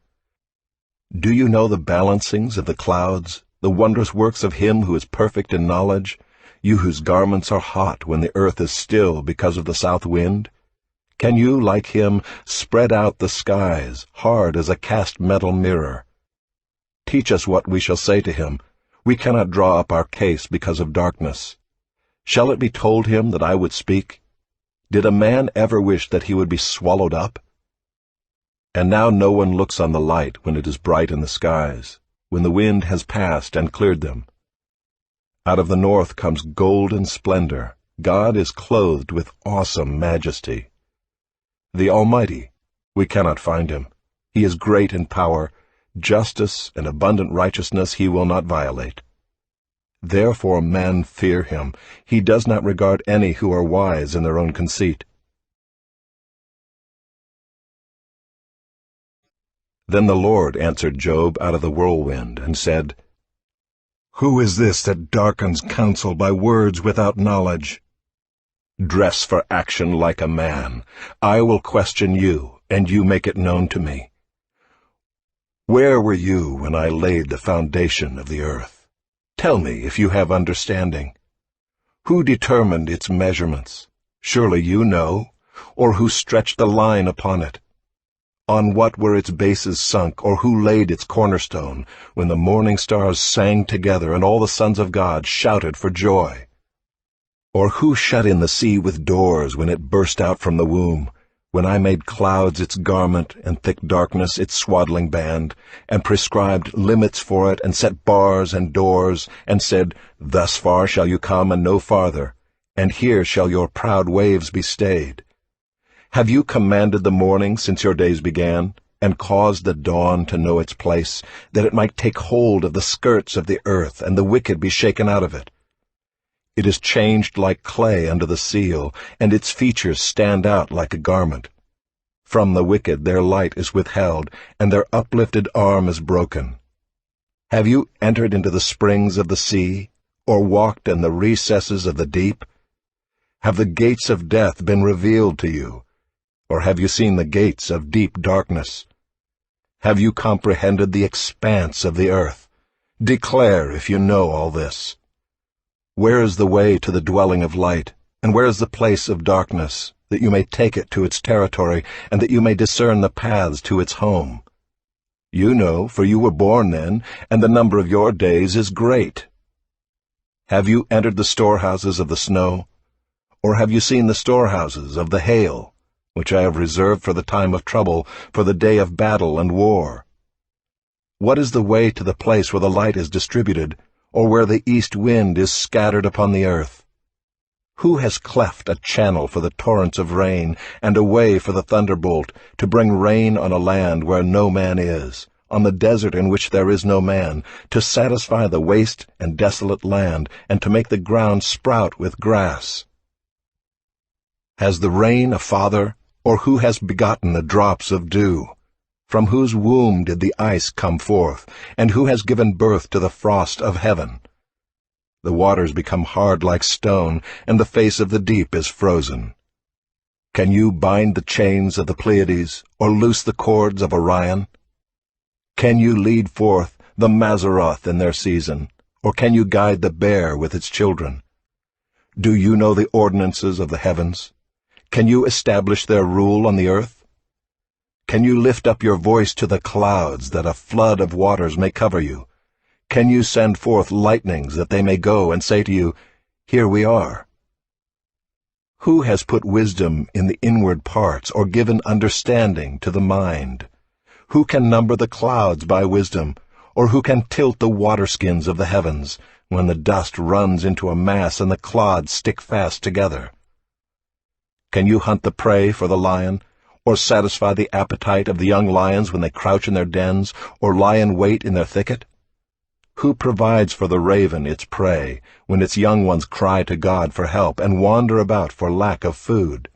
A: Do you know the balancings of the clouds, the wondrous works of him who is perfect in knowledge, you whose garments are hot when the earth is still because of the south wind? Can you, like him, spread out the skies, hard as a cast metal mirror? Teach us what we shall say to him. We cannot draw up our case because of darkness. Shall it be told him that I would speak? Did a man ever wish that he would be swallowed up? And now no one looks on the light when it is bright in the skies, when the wind has passed and cleared them. Out of the north comes golden splendor. God is clothed with awesome majesty. The Almighty, we cannot find him. He is great in power. Justice and abundant righteousness he will not violate. Therefore men fear him. He does not regard any who are wise in their own conceit. Then the Lord answered Job out of the whirlwind, and said, Who is this that darkens counsel by words without knowledge? Dress for action like a man. I will question you, and you make it known to me. Where were you when I laid the foundation of the earth? Tell me if you have understanding. Who determined its measurements? Surely you know. Or who stretched the line upon it? On what were its bases sunk, or who laid its cornerstone, when the morning stars sang together and all the sons of God shouted for joy? Or who shut in the sea with doors when it burst out from the womb, when I made clouds its garment and thick darkness its swaddling band, and prescribed limits for it, and set bars and doors, and said, Thus far shall you come and no farther, and here shall your proud waves be stayed? Have you commanded the morning since your days began, and caused the dawn to know its place, that it might take hold of the skirts of the earth, and the wicked be shaken out of it? It is changed like clay under the seal, and its features stand out like a garment. From the wicked their light is withheld, and their uplifted arm is broken. Have you entered into the springs of the sea, or walked in the recesses of the deep? Have the gates of death been revealed to you, or have you seen the gates of deep darkness? Have you comprehended the expanse of the earth? Declare if you know all this. Where is the way to the dwelling of light, and where is the place of darkness, that you may take it to its territory, and that you may discern the paths to its home? You know, for you were born then, and the number of your days is great. Have you entered the storehouses of the snow? Or have you seen the storehouses of the hail, which I have reserved for the time of trouble, for the day of battle and war? What is the way to the place where the light is distributed, or where the east wind is scattered upon the earth? Who has cleft a channel for the torrents of rain, and a way for the thunderbolt, to bring rain on a land where no man is, on the desert in which there is no man, to satisfy the waste and desolate land, and to make the ground sprout with grass? Has the rain a father, or who has begotten the drops of dew? From whose womb did the ice come forth, and who has given birth to the frost of heaven? The waters become hard like stone, and the face of the deep is frozen. Can you bind the chains of the Pleiades, or loose the cords of Orion? Can you lead forth the Mazzaroth in their season, or can you guide the bear with its children? Do you know the ordinances of the heavens? Can you establish their rule on the earth? Can you lift up your voice to the clouds, that a flood of waters may cover you? Can you send forth lightnings, that they may go and say to you, Here we are? Who has put wisdom in the inward parts, or given understanding to the mind? Who can number the clouds by wisdom, or who can tilt the waterskins of the heavens, when the dust runs into a mass and the clods stick fast together? Can you hunt the prey for the lion, or satisfy the appetite of the young lions when they crouch in their dens, or lie in wait in their thicket? Who provides for the raven its prey, when its young ones cry to God for help and wander about for lack of food?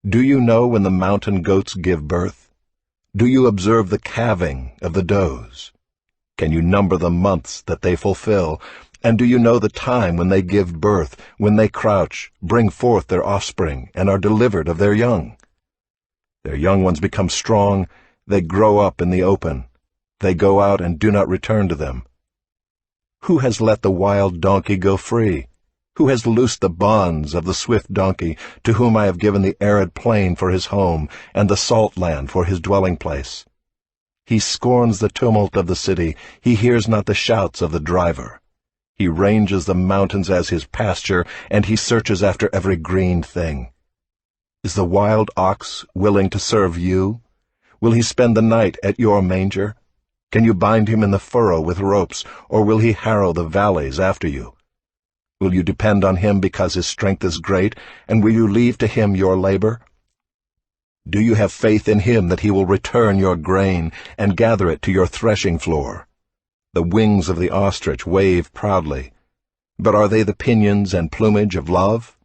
A: Do you know when the mountain goats give birth? Do you observe the calving of the does? Can you number the months that they fulfill? And do you know the time when they give birth, when they crouch, bring forth their offspring, and are delivered of their young? Their young ones become strong, they grow up in the open. They go out and do not return to them. Who has let the wild donkey go free? Who has loosed the bonds of the swift donkey, to whom I have given the arid plain for his home, and the salt land for his dwelling place? He scorns the tumult of the city, he hears not the shouts of the driver. He ranges the mountains as his pasture, and he searches after every green thing. Is the wild ox willing to serve you? Will he spend the night at your manger? Can you bind him in the furrow with ropes, or will he harrow the valleys after you? Will you depend on him because his strength is great, and will you leave to him your labor? Do you have faith in him that he will return your grain, and gather it to your threshing floor? The wings of the ostrich wave proudly, but are they the pinions and plumage of love?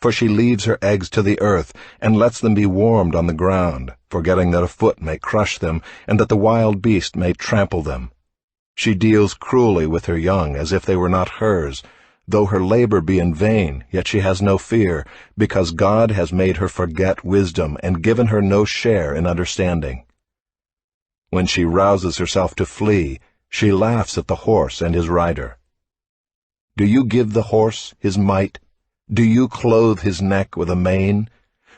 A: For she leaves her eggs to the earth, and lets them be warmed on the ground, forgetting that a foot may crush them, and that the wild beast may trample them. She deals cruelly with her young as if they were not hers. Though her labor be in vain, yet she has no fear, because God has made her forget wisdom and given her no share in understanding. When she rouses herself to flee, she laughs at the horse and his rider. Do you give the horse his might? Do you clothe his neck with a mane?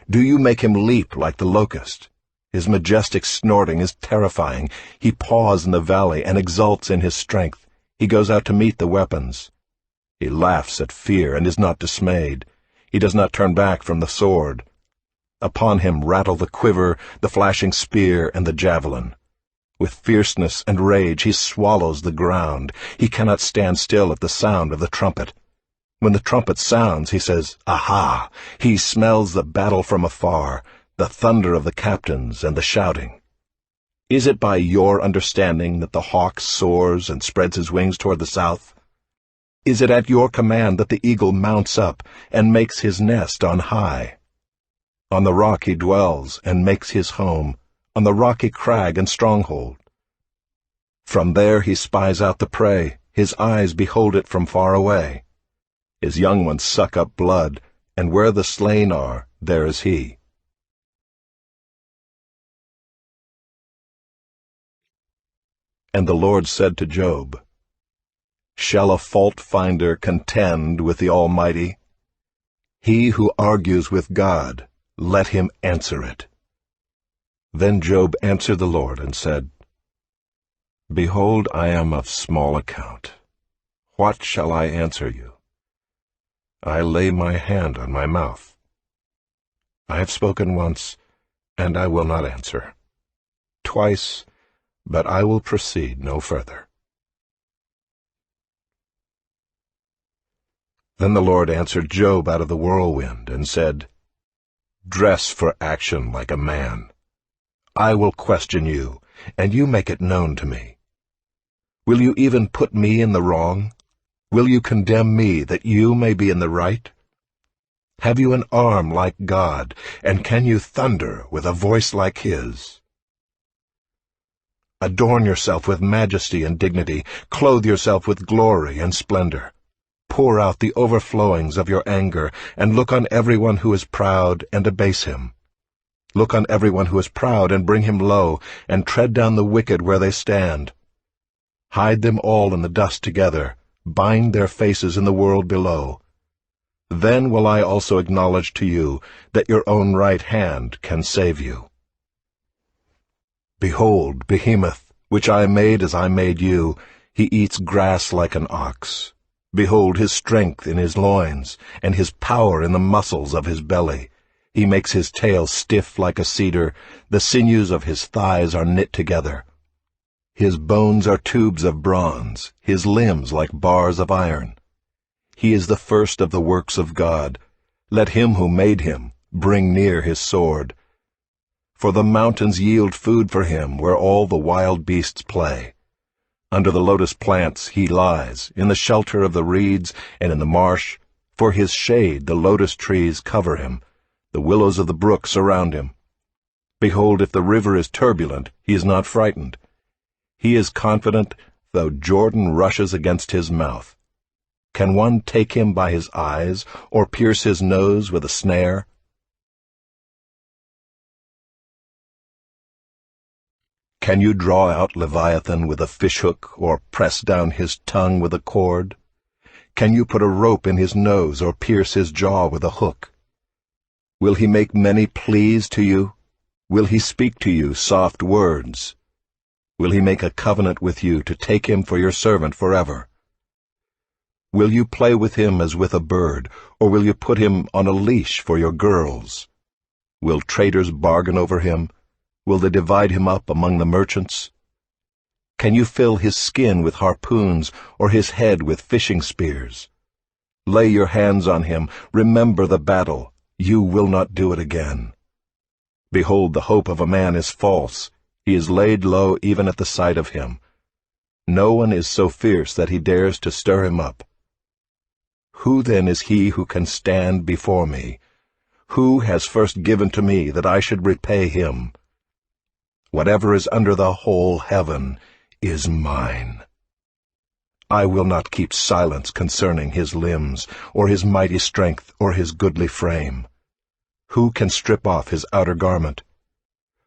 A: Do you make him leap like the locust? His majestic snorting is terrifying. He paws in the valley and exults in his strength. He goes out to meet the weapons. He laughs at fear and is not dismayed. He does not turn back from the sword. Upon him rattle the quiver, the flashing spear, and the javelin. With fierceness and rage he swallows the ground. He cannot stand still at the sound of the trumpet. When the trumpet sounds, he says, "Aha!" He smells the battle from afar, the thunder of the captains and the shouting. Is it by your understanding that the hawk soars and spreads his wings toward the south? Is it at your command that the eagle mounts up and makes his nest on high? On the rock he dwells and makes his home, on the rocky crag and stronghold. From there he spies out the prey, his eyes behold it from far away. His young ones suck up blood, and where the slain are, there is he. And the Lord said to Job, Shall a fault-finder contend with the Almighty? He who argues with God, let him answer it. Then Job answered the Lord and said, Behold, I am of small account. What shall I answer you? I lay my hand on my mouth. I have spoken once, and I will not answer. Twice, but I will proceed no further. Then the Lord answered Job out of the whirlwind and said, Dress for action like a man. I will question you, and you make it known to me. Will you even put me in the wrong? Will you condemn me that you may be in the right? Have you an arm like God, and can you thunder with a voice like his? Adorn yourself with majesty and dignity, clothe yourself with glory and splendor. Pour out the overflowings of your anger, and look on everyone who is proud and abase him. Look on everyone who is proud and bring him low, and tread down the wicked where they stand. Hide them all in the dust together, bind their faces in the world below. Then will I also acknowledge to you that your own right hand can save you. Behold, Behemoth, which I made as I made you, he eats grass like an ox. Behold his strength in his loins, and his power in the muscles of his belly. He makes his tail stiff like a cedar, the sinews of his thighs are knit together. His bones are tubes of bronze, his limbs like bars of iron. He is the first of the works of God. Let him who made him bring near his sword. For the mountains yield food for him where all the wild beasts play. Under the lotus plants he lies, in the shelter of the reeds and in the marsh. For his shade the lotus trees cover him, the willows of the brook surround him. Behold, if the river is turbulent, he is not frightened. He is confident, though Jordan rushes against his mouth. Can one take him by his eyes, or pierce his nose with a snare? Can you draw out Leviathan with a fishhook, or press down his tongue with a cord? Can you put a rope in his nose, or pierce his jaw with a hook? Will he make many pleas to you? Will he speak to you soft words? Will he make a covenant with you to take him for your servant forever? Will you play with him as with a bird, or will you put him on a leash for your girls? Will traders bargain over him? Will they divide him up among the merchants? Can you fill his skin with harpoons, or his head with fishing spears? Lay your hands on him, remember the battle, you will not do it again. Behold, the hope of a man is false, he is laid low even at the sight of him. No one is so fierce that he dares to stir him up. Who then is he who can stand before me? Who has first given to me that I should repay him? Whatever is under the whole heaven is mine. I will not keep silence concerning his limbs, or his mighty strength, or his goodly frame. Who can strip off his outer garment?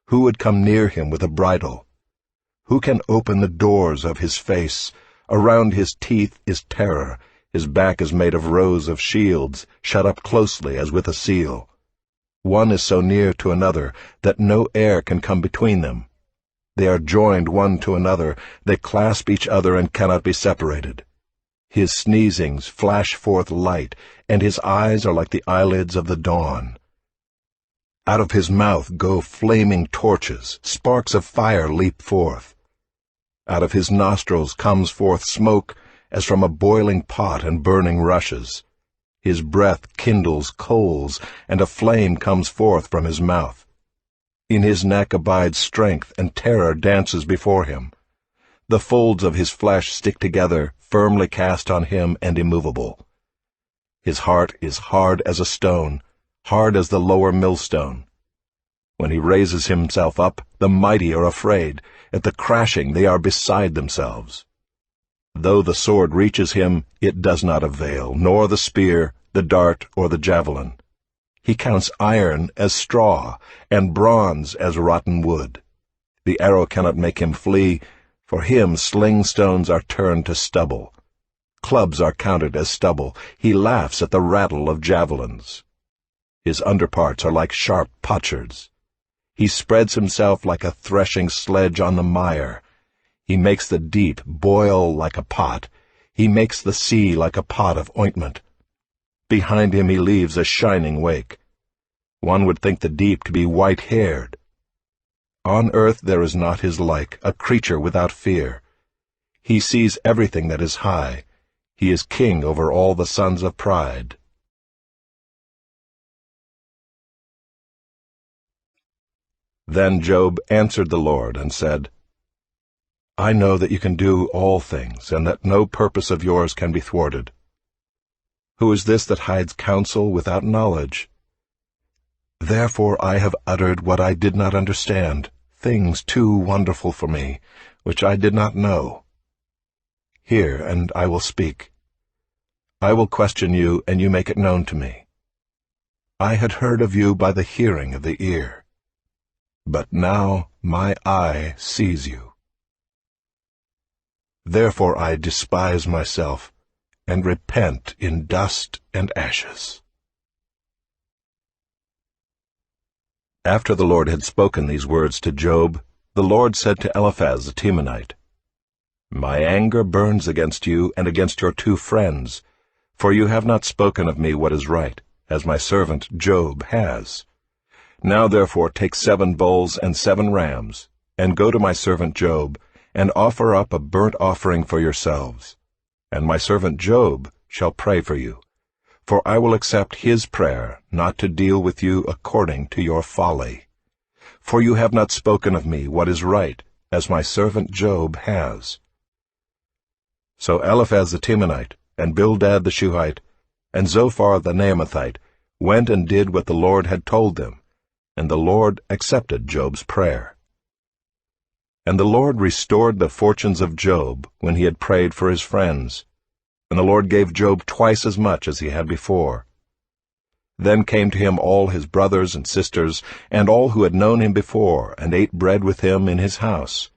A: Who would come near him with a bridle? Who can open the doors of his face? Around his teeth is terror. His back is made of rows of shields, shut up closely as with a seal. One is so near to another that no air can come between them. They are joined one to another, they clasp each other and cannot be separated. His sneezings flash forth light, and his eyes are like the eyelids of the dawn. Out of his mouth go flaming torches, sparks of fire leap forth. Out of his nostrils comes forth smoke as from a boiling pot and burning rushes. His breath kindles coals, and a flame comes forth from his mouth. In his neck abides strength, and terror dances before him. The folds of his flesh stick together, firmly cast on him and immovable. His heart is hard as a stone, hard as the lower millstone. When he raises himself up, the mighty are afraid. At the crashing they are beside themselves. Though the sword reaches him, it does not avail, nor the spear, the dart, or the javelin. He counts iron as straw, and bronze as rotten wood. The arrow cannot make him flee. For him sling stones are turned to stubble. Clubs are counted as stubble. He laughs at the rattle of javelins. His underparts are like sharp potsherds. He spreads himself like a threshing sledge on the mire. He makes the deep boil like a pot. He makes the sea like a pot of ointment. Behind him he leaves a shining wake. One would think the deep to be white-haired. On earth there is not his like, a creature without fear. He sees everything that is high. He is king over all the sons of pride. Then Job answered the Lord and said, I know that you can do all things, and that no purpose of yours can be thwarted. Who is this that hides counsel without knowledge? Therefore I have uttered what I did not understand, things too wonderful for me, which I did not know. Hear, and I will speak. I will question you, and you make it known to me. I had heard of you by the hearing of the ear. But now my eye sees you. Therefore I despise myself, and repent in dust and ashes. After the Lord had spoken these words to Job, the Lord said to Eliphaz the Temanite, My anger burns against you and against your two friends, for you have not spoken of me what is right, as my servant Job has. Now therefore take 7 bulls and 7 rams, and go to my servant Job, and offer up a burnt offering for yourselves. And my servant Job shall pray for you, for I will accept his prayer, not to deal with you according to your folly. For you have not spoken of me what is right, as my servant Job has. So Eliphaz the Temanite, and Bildad the Shuhite, and Zophar the Naamathite went and did what the Lord had told them, and the Lord accepted Job's prayer. And the Lord restored the fortunes of Job when he had prayed for his friends, and the Lord gave Job twice as much as he had before. Then came to him all his brothers and sisters, and all who had known him before, and ate bread with him in his house.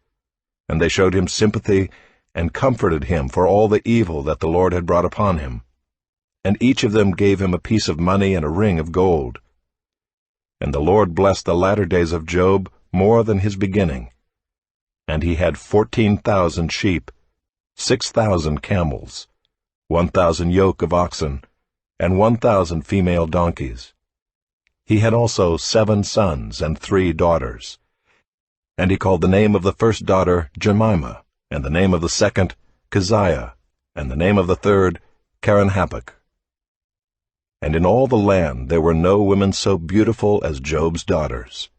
A: And they showed him sympathy, and comforted him for all the evil that the Lord had brought upon him. And each of them gave him a piece of money and a ring of gold. And the Lord blessed the latter days of Job more than his beginning. And he had 14,000 sheep, 6,000 camels, 1,000 yoke of oxen, and 1,000 female donkeys. He had also 7 sons and 3 daughters. And he called the name of the first daughter Jemimah, and the name of the second Keziah, and the name of the third Keren-happuch. And in all the land there were no women so beautiful as Job's daughters,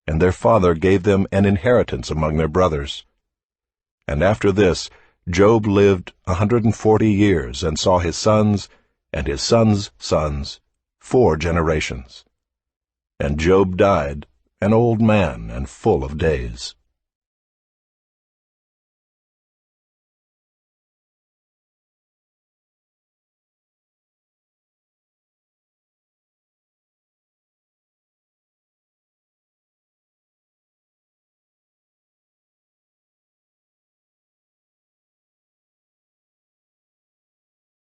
A: and their father gave them an inheritance among their brothers. And after this Job lived 140 years, and saw his sons and his sons' sons 4 generations. And Job died, an old man and full of days.